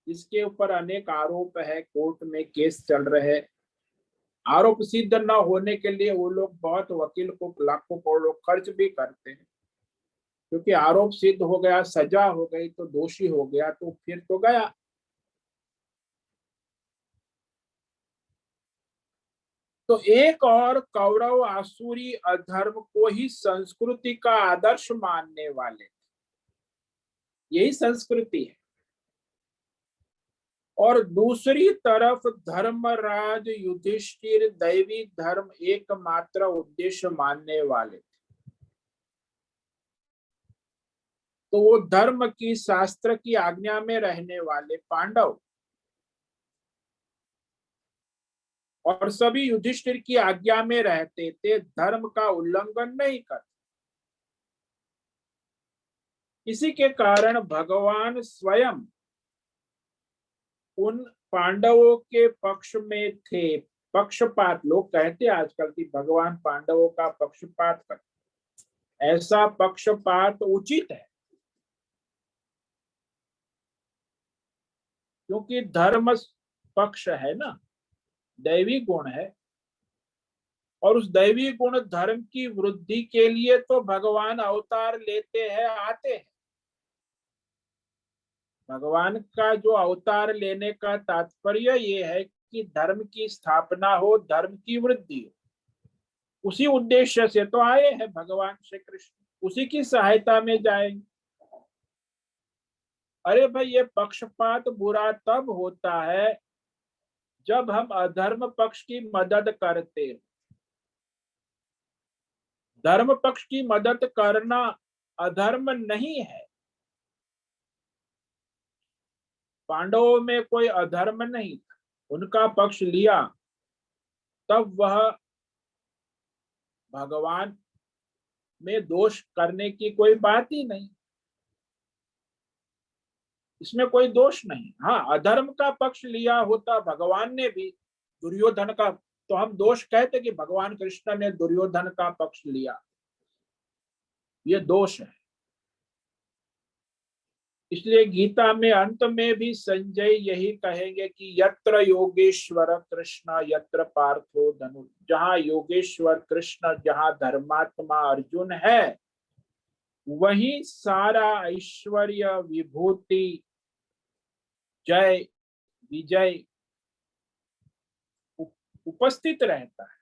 जिसके ऊपर अनेक आरोप है, कोर्ट में केस चल रहे हैं। आरोप सिद्ध न होने के लिए वो लोग बहुत वकील को लाखों करोड़ों खर्च भी करते हैं, क्योंकि आरोप सिद्ध हो गया, सजा हो गई तो दोषी हो गया तो फिर तो गया। तो एक और कौरव आसुरी अधर्म को ही संस्कृति का आदर्श मानने वाले, यही संस्कृति है। और दूसरी तरफ धर्मराज युधिष्ठिर दैवी धर्म एकमात्र उद्देश्य मानने वाले। तो वो धर्म की शास्त्र की आज्ञा में रहने वाले पांडव और सभी युधिष्ठिर की आज्ञा में रहते थे, धर्म का उल्लंघन नहीं करते। इसी के कारण भगवान स्वयं उन पांडवों के पक्ष में थे। पक्षपात, लोग कहते आजकल कि भगवान पांडवों का पक्षपात करते, ऐसा पक्षपात उचित है, क्योंकि धर्म पक्ष है ना, दैवी गुण है, और उस दैवी गुण धर्म की वृद्धि के लिए तो भगवान अवतार लेते हैं, आते हैं। भगवान का जो अवतार लेने का तात्पर्य ये है कि धर्म की स्थापना हो, धर्म की वृद्धि हो। उसी उद्देश्य से तो आए हैं भगवान श्री कृष्ण, उसी की सहायता में जाएंगे। अरे भाई, ये पक्षपात बुरा तब होता है जब हम अधर्म पक्ष की मदद करते हैं। धर्म पक्ष की मदद करना अधर्म नहीं है। पांडवों में कोई अधर्म नहीं था, उनका पक्ष लिया तब वह भगवान में दोष करने की कोई बात ही नहीं, इसमें कोई दोष नहीं। हाँ, अधर्म का पक्ष लिया होता भगवान ने भी, दुर्योधन का, तो हम दोष कहते कि भगवान कृष्ण ने दुर्योधन का पक्ष लिया, ये दोष है। इसलिए गीता में अंत में भी संजय यही कहेंगे कि यत्र योगेश्वर कृष्ण यत्र पार्थो धनु। जहां योगेश्वर कृष्ण, जहां धर्मात्मा अर्जुन है, वही सारा ऐश्वर्य, विभूति, जय, विजय उपस्थित रहता है।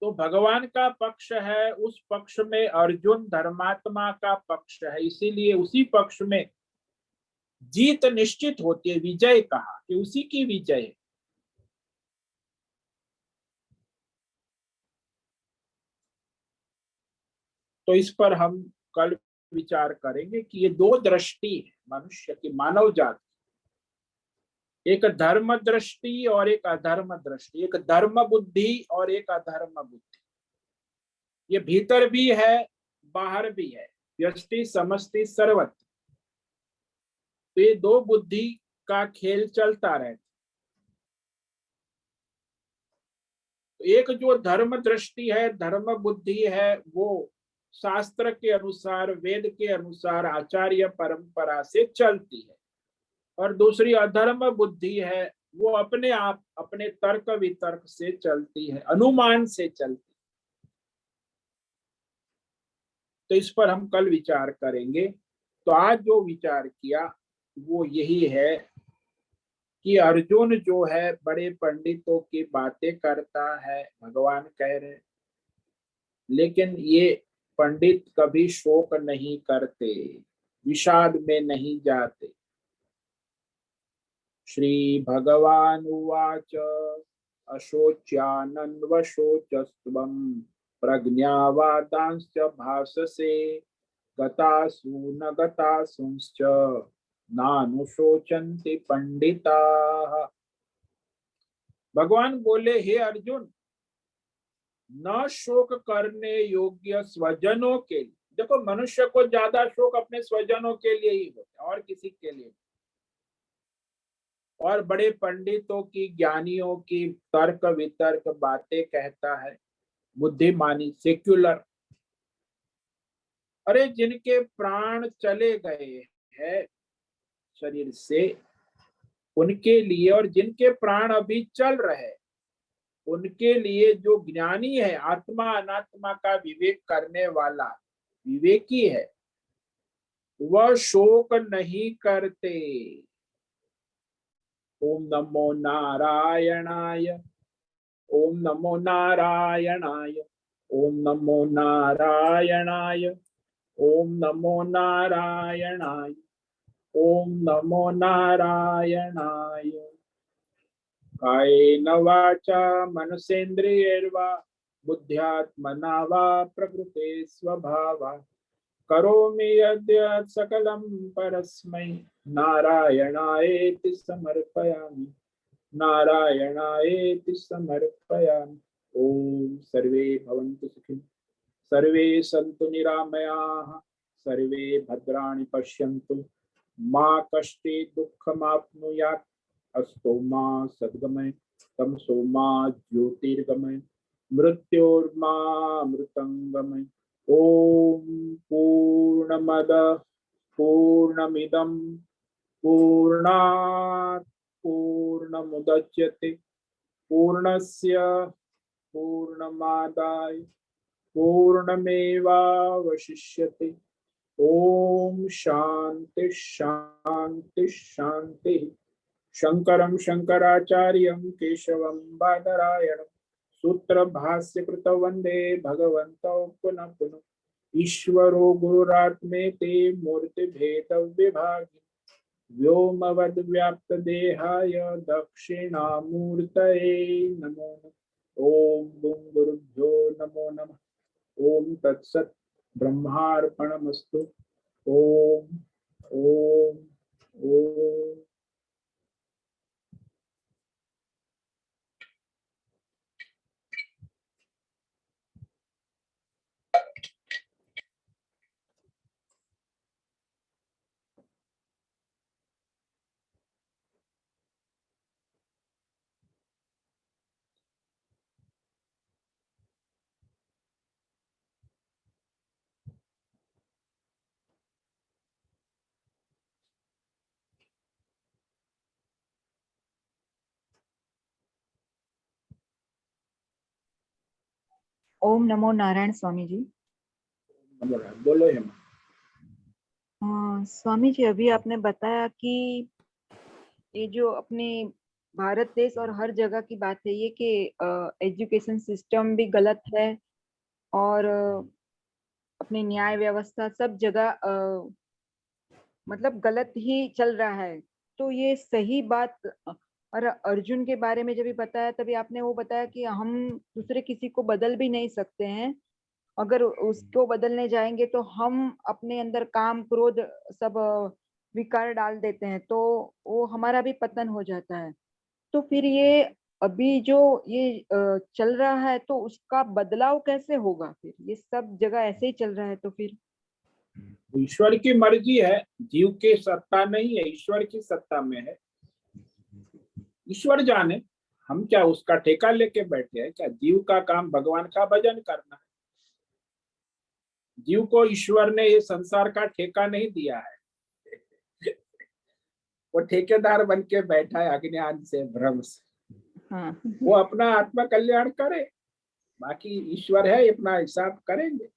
तो भगवान का पक्ष है, उस पक्ष में अर्जुन धर्मात्मा का पक्ष है, इसीलिए उसी पक्ष में जीत निश्चित होती है। विजय कहा कि उसी की विजय है। तो इस पर हम कल विचार करेंगे कि ये दो दृष्टि है मनुष्य की, मानव जाति, एक धर्म दृष्टि और एक अधर्म दृष्टि, एक धर्म बुद्धि और एक अधर्म बुद्धि। ये भीतर भी है, बाहर भी है, व्यष्टि समष्टि सर्वत्र। तो ये दो बुद्धि का खेल चलता रहता। तो एक जो धर्म दृष्टि है, धर्म बुद्धि है, वो शास्त्र के अनुसार, वेद के अनुसार, आचार्य परंपरा से चलती है। और दूसरी अधर्म बुद्धि है, वो अपने आप, अपने तर्क वितर्क से चलती है, अनुमान से चलती है। तो इस पर हम कल विचार करेंगे। तो आज जो विचार किया वो यही है कि अर्जुन जो है बड़े पंडितों की बातें करता है, भगवान कह रहे, लेकिन ये पंडित कभी शोक नहीं करते, विषाद में नहीं जाते। श्री भगवान उवाच अशोच्यानन्वशोचस्त्वं प्रज्ञावादांश्च भाससे गतासु न गतासुंश्च नानुशोचन्ति पंडिताः। भगवान बोले, हे अर्जुन, न शोक करने योग्य स्वजनों के लिए। देखो, मनुष्य को ज्यादा शोक अपने स्वजनों के लिए ही होता है, और किसी के लिए। और बड़े पंडितों की, ज्ञानियों की तर्क वितर्क बातें कहता है, बुद्धिमानी, सेक्युलर। अरे जिनके प्राण चले गए हैं शरीर से, उनके लिए, और जिनके प्राण अभी चल रहे, उनके लिए जो ज्ञानी है, आत्मा अनात्मा का विवेक करने वाला विवेकी है, वह शोक नहीं करते। ओम नमो नारायणाय, ओम नमो नारायणाय, ओम नमो नारायणाय, ओम नमो नारायणाय। ओम नमो नारायणाय। कायेन वाचा मनसेन्द्रियैर्वा बुद्ध्यात्मना वा प्रकृते स्वभावात् करोमि यद्यत् सकलं परस्मै नारायणायेति समर्पयामि। नारायणायेति समर्पयामि। ओम सर्वे भवन्तु सुखिनः, सर्वे सन्तु निरामयाः, सर्वे भद्राणि पश्यन्तु, मा कश्चित् दुःखमाप्नुयात्। अस्तो मा सद्गमय, तमसो मा ज्योतिर्गमय, मृत्योर्मा मृतंगमय। ओम पूर्णमद पूर्णमिदं पूर्णात् पूर्णमुदच्यते पूर्णस्य पूर्णमादाय पूर्णमेवावशिष्यते। ओम शांति शांति शांति। शंकरं शंकराचार्यं केशवं बादरायणं सूत्र भाष्य कृत वंदे भगवन्तौ पुनः पुनः। ईश्वरो गुरुरात्मेति मूर्ति भेद विभागी व्योमवद् व्याप्त देहाय दक्षिणामूर्तये नमो नमः। ओम गुरुभ्यो नमो नमः। ओम तत्सत् ब्रह्मार्पणमस्तु। ओम ओम ओम। ओम नमो नारायण स्वामी जी। बोलो हेमा। स्वामी जी, अभी आपने बताया कि ये जो अपने भारत देश और हर जगह की बात है ये कि एजुकेशन सिस्टम भी गलत है और अपनी न्याय व्यवस्था सब जगह मतलब गलत ही चल रहा है। तो ये सही बात। और अर्जुन के बारे में जब भी बताया तभी आपने वो बताया कि हम दूसरे किसी को बदल भी नहीं सकते हैं। अगर उसको बदलने जाएंगे तो हम अपने अंदर काम क्रोध सब विकार डाल देते हैं, तो वो हमारा भी पतन हो जाता है। तो फिर ये अभी जो ये चल रहा है तो उसका बदलाव कैसे होगा? फिर ये सब जगह ऐसे ही चल रहा है तो फिर ईश्वर की मर्जी है, जीव की सत्ता नहीं है, ईश्वर की सत्ता में है। ईश्वर जाने, हम क्या उसका ठेका लेके बैठे हैं क्या? जीव का काम भगवान का भजन करना है। जीव को ईश्वर ने ये संसार का ठेका नहीं दिया है। वो ठेकेदार बन के बैठा है अज्ञान से, भ्रम से। हाँ। वो अपना आत्मा कल्याण करे, बाकी ईश्वर है अपना हिसाब करेंगे।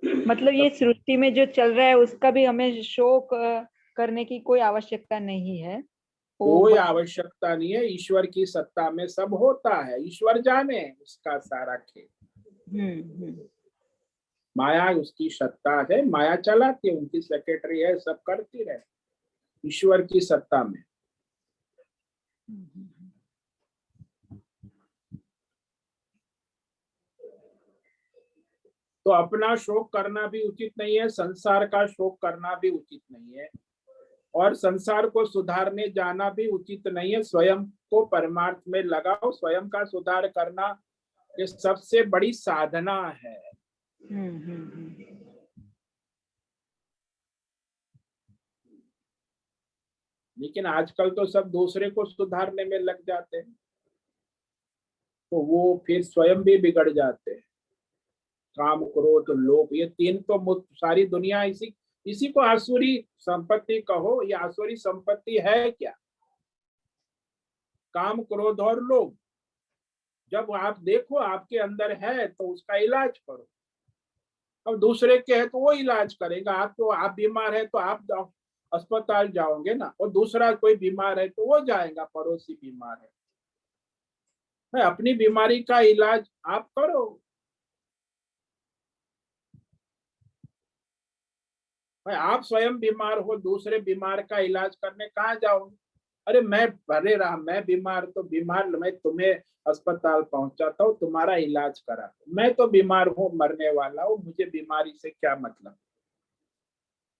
मतलब ये सृष्टि में जो चल रहा है उसका भी हमें शोक करने की कोई आवश्यकता नहीं है। कोई आवश्यकता नहीं है, ईश्वर की सत्ता में सब होता है। ईश्वर जाने उसका सारा खेल। माया उसकी सत्ता है, माया चलाती है, उनकी सेक्रेटरी है, सब करती रहे। ईश्वर की सत्ता में। तो अपना शोक करना भी उचित नहीं है, संसार का शोक करना भी उचित नहीं है, और संसार को सुधारने जाना भी उचित नहीं है। स्वयं को परमार्थ में लगाओ। स्वयं का सुधार करना ये सबसे बड़ी साधना है। लेकिन आजकल तो सब दूसरे को सुधारने में लग जाते हैं, तो वो फिर स्वयं भी बिगड़ जाते हैं। काम क्रोध लोभ, ये तीन तो सारी दुनिया इसी को आसुरी संपत्ति कहो। ये आसुरी संपत्ति है क्या? काम क्रोध और लोभ। जब आप देखो आपके अंदर है तो उसका इलाज करो। अब दूसरे के है तो वो इलाज करेगा। आप बीमार है तो आप अस्पताल जाओगे ना, और दूसरा कोई बीमार है तो वो जाएगा, पड़ोसी बीमार है। अपनी बीमारी का इलाज आप करो। भाई आप स्वयं बीमार हो, दूसरे बीमार का इलाज करने कहाँ जाओगे? अरे मैं भले रहा, मैं बीमार तो बीमार, मैं तुम्हें अस्पताल पहुंचाता हूँ, तुम्हारा इलाज करा, मैं तो बीमार हूँ, मरने वाला हूँ, मुझे बीमारी से क्या मतलब?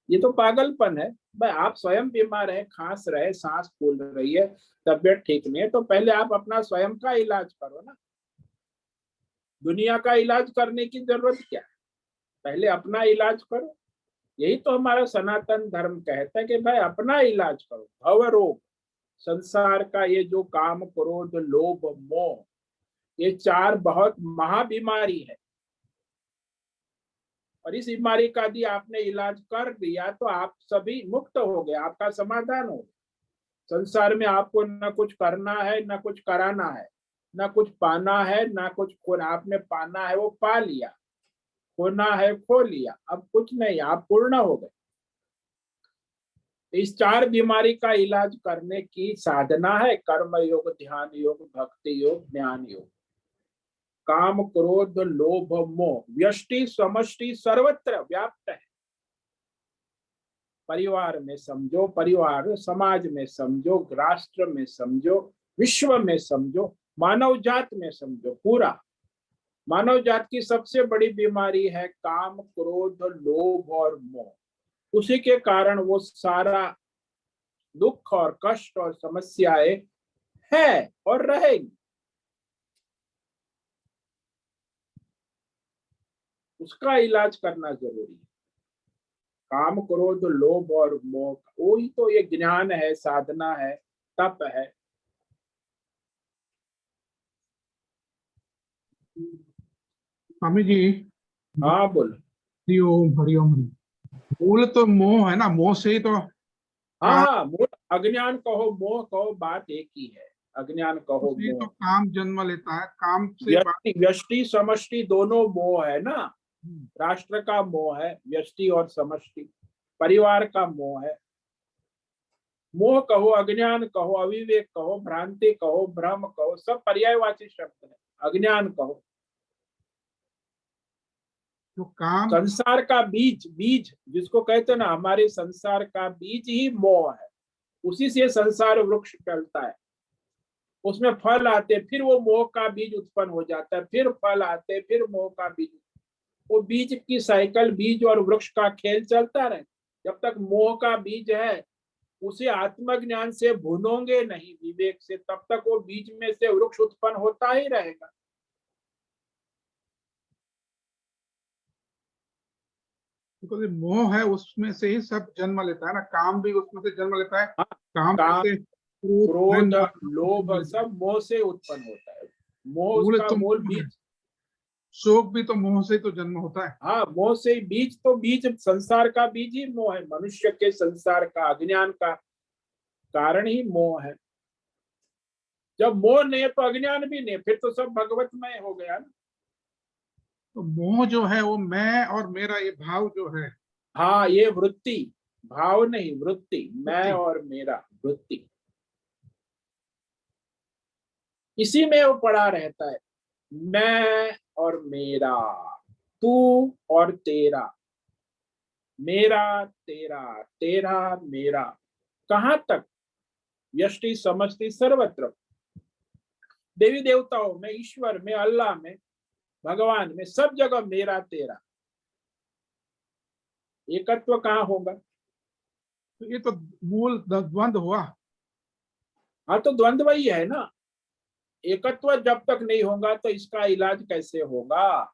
ये तो पागलपन है। भाई आप स्वयं बीमार है, खांस रहे, सांस फूल रही है, तबियत ठीक नहीं है, तो पहले आप अपना स्वयं का इलाज करो ना। दुनिया का इलाज करने की जरूरत क्या है? पहले अपना इलाज करो। यही तो हमारा सनातन धर्म कहता है कि भाई अपना इलाज करो। भव रोग, संसार का ये जो काम, क्रोध, लोभ, मोह, ये चार बहुत महाबीमारी है। और इस बीमारी का यदि आपने इलाज कर दिया तो आप सभी मुक्त हो गए, आपका समाधान हो गया। संसार में आपको न कुछ करना है, न कुछ कराना है, न कुछ पाना है, न कुछ खोना। आपने पाना है वो पा लिया, खोना है खो लिया, अब कुछ नहीं, आप पूर्ण हो गए। इस चार बीमारी का इलाज करने की साधना है कर्म योग, ध्यान योग, भक्ति योग, ज्ञान योग। काम, क्रोध, लोभ, मोह व्यष्टि समष्टि सर्वत्र व्याप्त है। परिवार में समझो, परिवार समाज में समझो, राष्ट्र में समझो, विश्व में समझो, मानव जात में समझो। पूरा मानव जात की सबसे बड़ी बीमारी है काम, क्रोध, लोभ और मोह। उसी के कारण वो सारा दुख और कष्ट और समस्याएं है और रहेगी। उसका इलाज करना जरूरी है। काम, क्रोध, लोभ और मोह, वही तो ये ज्ञान है, साधना है, तप है। स्वामी जी, हाँ बोलो। हरिओम हरिओम हरि। मूल तो मोह है ना, मोह से ही तो हाँ काम, हाँ, मोह अज्ञान कहो, मोह कहो, बात एक ही है। अज्ञान कहो, उसे ही तो मोह। काम जन्म लेता है, काम से बात। व्यष्टि व्यष्टि समष्टि दोनों मोह है ना। राष्ट्र का मोह है व्यष्टि और समष्टि, परिवार का मोह है। मोह कहो, अज्ञान कहो, अविवेक कहो, भ्रांति कहो, भ्रम कहो, सब पर्यायवाची शब्द है। अज्ञान कहो। जो काम, संसार का बीज, बीज जिसको कहते हैं ना, हमारे संसार का बीज ही मोह है। उसी से संसार वृक्ष चलता है, उसमें फल आते, फिर वो मोह का बीज उत्पन्न हो जाता है, फिर फल आते, फिर मोह का बीज। वो बीज की साइकिल, बीज और वृक्ष का खेल चलता रहे। जब तक मोह का बीज है, उसे आत्मज्ञान से भूनोगे नहीं, विवेक से, तब तक वो बीज में से वृक्ष उत्पन्न होता ही रहेगा। जो मोह है उसमें से ही सब जन्म लेता है ना, काम भी उसमें से जन्म लेता है। हाँ, काम काम, से क्रोध, भय, क्रोध, मोह सब लोभ जन्म लेता है। सब मोह से उत्पन्न होता है। मोह मूल उसका तो मूल मोह है, बीज। शोक भी तो मोह से ही तो जन्म होता है। हाँ, मोह से ही बीज, तो बीज संसार का बीज ही मोह है। मनुष्य के संसार का, अज्ञान का कारण ही मोह है। जब मोह नहीं है तो अज्ञान भी नहीं, फिर तो सब भगवतमय हो गया ना। तो मोह जो है वो मैं और मेरा ये भाव जो है, हाँ, ये वृत्ति, भाव नहीं वृत्ति, मैं वृत्ति, और मेरा, वृत्ति, इसी में वो पड़ा रहता है। मैं और मेरा, तू और तेरा, मेरा तेरा, तेरा मेरा, कहाँ तक? यष्टि समष्टि सर्वत्र। देवी देवताओं में, ईश्वर में, अल्लाह में, भगवान में, सब जगह मेरा तेरा। एकत्व कहाँ होगा? तो ये तो मूल द्वंद हुआ। हाँ, तो द्वंद्व ही है ना। एकत्व जब तक नहीं होगा तो इसका इलाज कैसे होगा?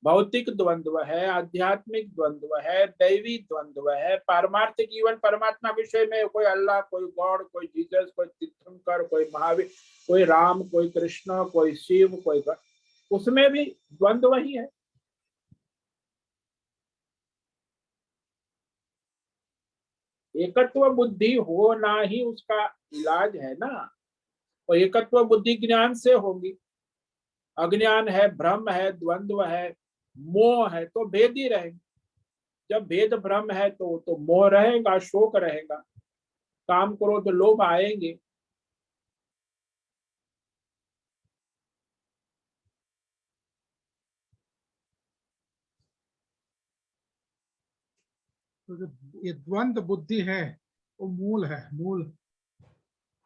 भौतिक द्वंद्व है, आध्यात्मिक द्वंद्व है, दैवी द्वंद्व है, पारमार्थिक जीवन, परमात्मा विषय में कोई अल्लाह, कोई गॉड, कोई जीसस, कोई तीर्थंकर, कोई महावीर, कोई राम, कोई कृष्ण, कोई शिव, कोई उसमें भी द्वंद्व ही है। एकत्व बुद्धि होना ही उसका इलाज है ना। और एकत्व बुद्धि ज्ञान से होगी। अज्ञान है, भ्रम है, द्वंद्व है, मोह है, तो भेद ही रहेगा। जब भेद भ्रम है तो मोह रहेगा, शोक रहेगा, काम क्रोध लोभ आएंगे। तो जो ये द्वंद्व बुद्धि है वो मूल है, मूल।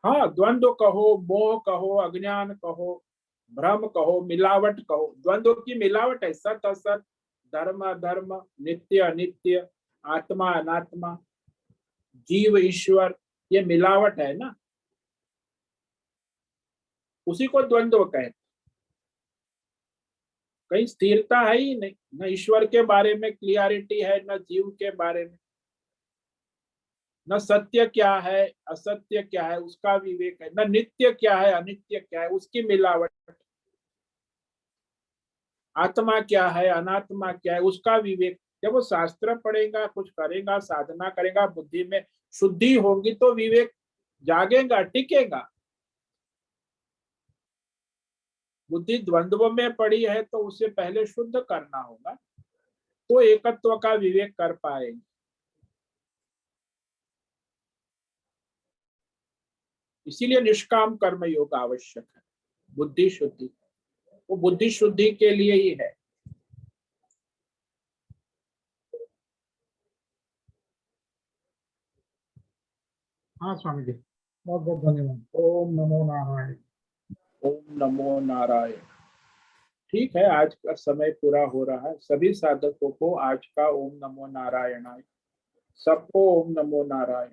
हाँ, द्वंद्व कहो, मोह कहो, अज्ञान कहो, भ्रम कहो, मिलावट कहो। द्वंद्व की मिलावट है, सत असत, धर्म अधर्म, नित्य अनित्य, आत्मा अनात्मा, जीव ईश्वर, ये मिलावट है ना, उसी को द्वंद्व कहते। कहीं स्थिरता है ही नहीं, न ईश्वर के बारे में क्लियरिटी है, न जीव के बारे में, न सत्य क्या है असत्य क्या है उसका विवेक है, न नित्य क्या है अनित्य क्या है उसकी मिलावट, आत्मा क्या है अनात्मा क्या है उसका विवेक। जब वो शास्त्र पढ़ेगा, कुछ करेगा, साधना करेगा, बुद्धि में शुद्धि होगी तो विवेक जागेगा, टिकेगा। बुद्धि द्वंद्व में पड़ी है तो उसे पहले शुद्ध करना होगा, तो एकत्व का विवेक कर पाएंगे। इसीलिए निष्काम कर्म योग आवश्यक है, बुद्धि शुद्धि। वो बुद्धि शुद्धि के लिए ही है। हाँ स्वामी जी, बहुत बहुत धन्यवाद। ओम नमो नारायण। ओम नमो नारायण। ठीक है, आज का समय पूरा हो रहा है। सभी साधकों को आज का ओम नमो नारायणाय। सबको ओम नमो नारायण।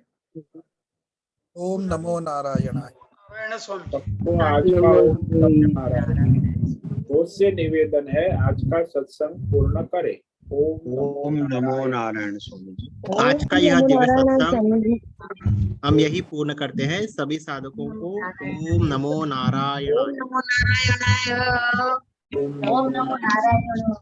ओम नमो नारायणाय। सबको आज का ओम नमो नारायण। रोज से निवेदन है, आज का सत्संग पूर्ण करें। ओम नमो नारायण स्वामी जी। आज का यह दिव्य सत्संग हम यही पूर्ण करते हैं। सभी साधकों को ओम नमो नारायण। ओम नमो नारायणाय। ओम नमो नारायण।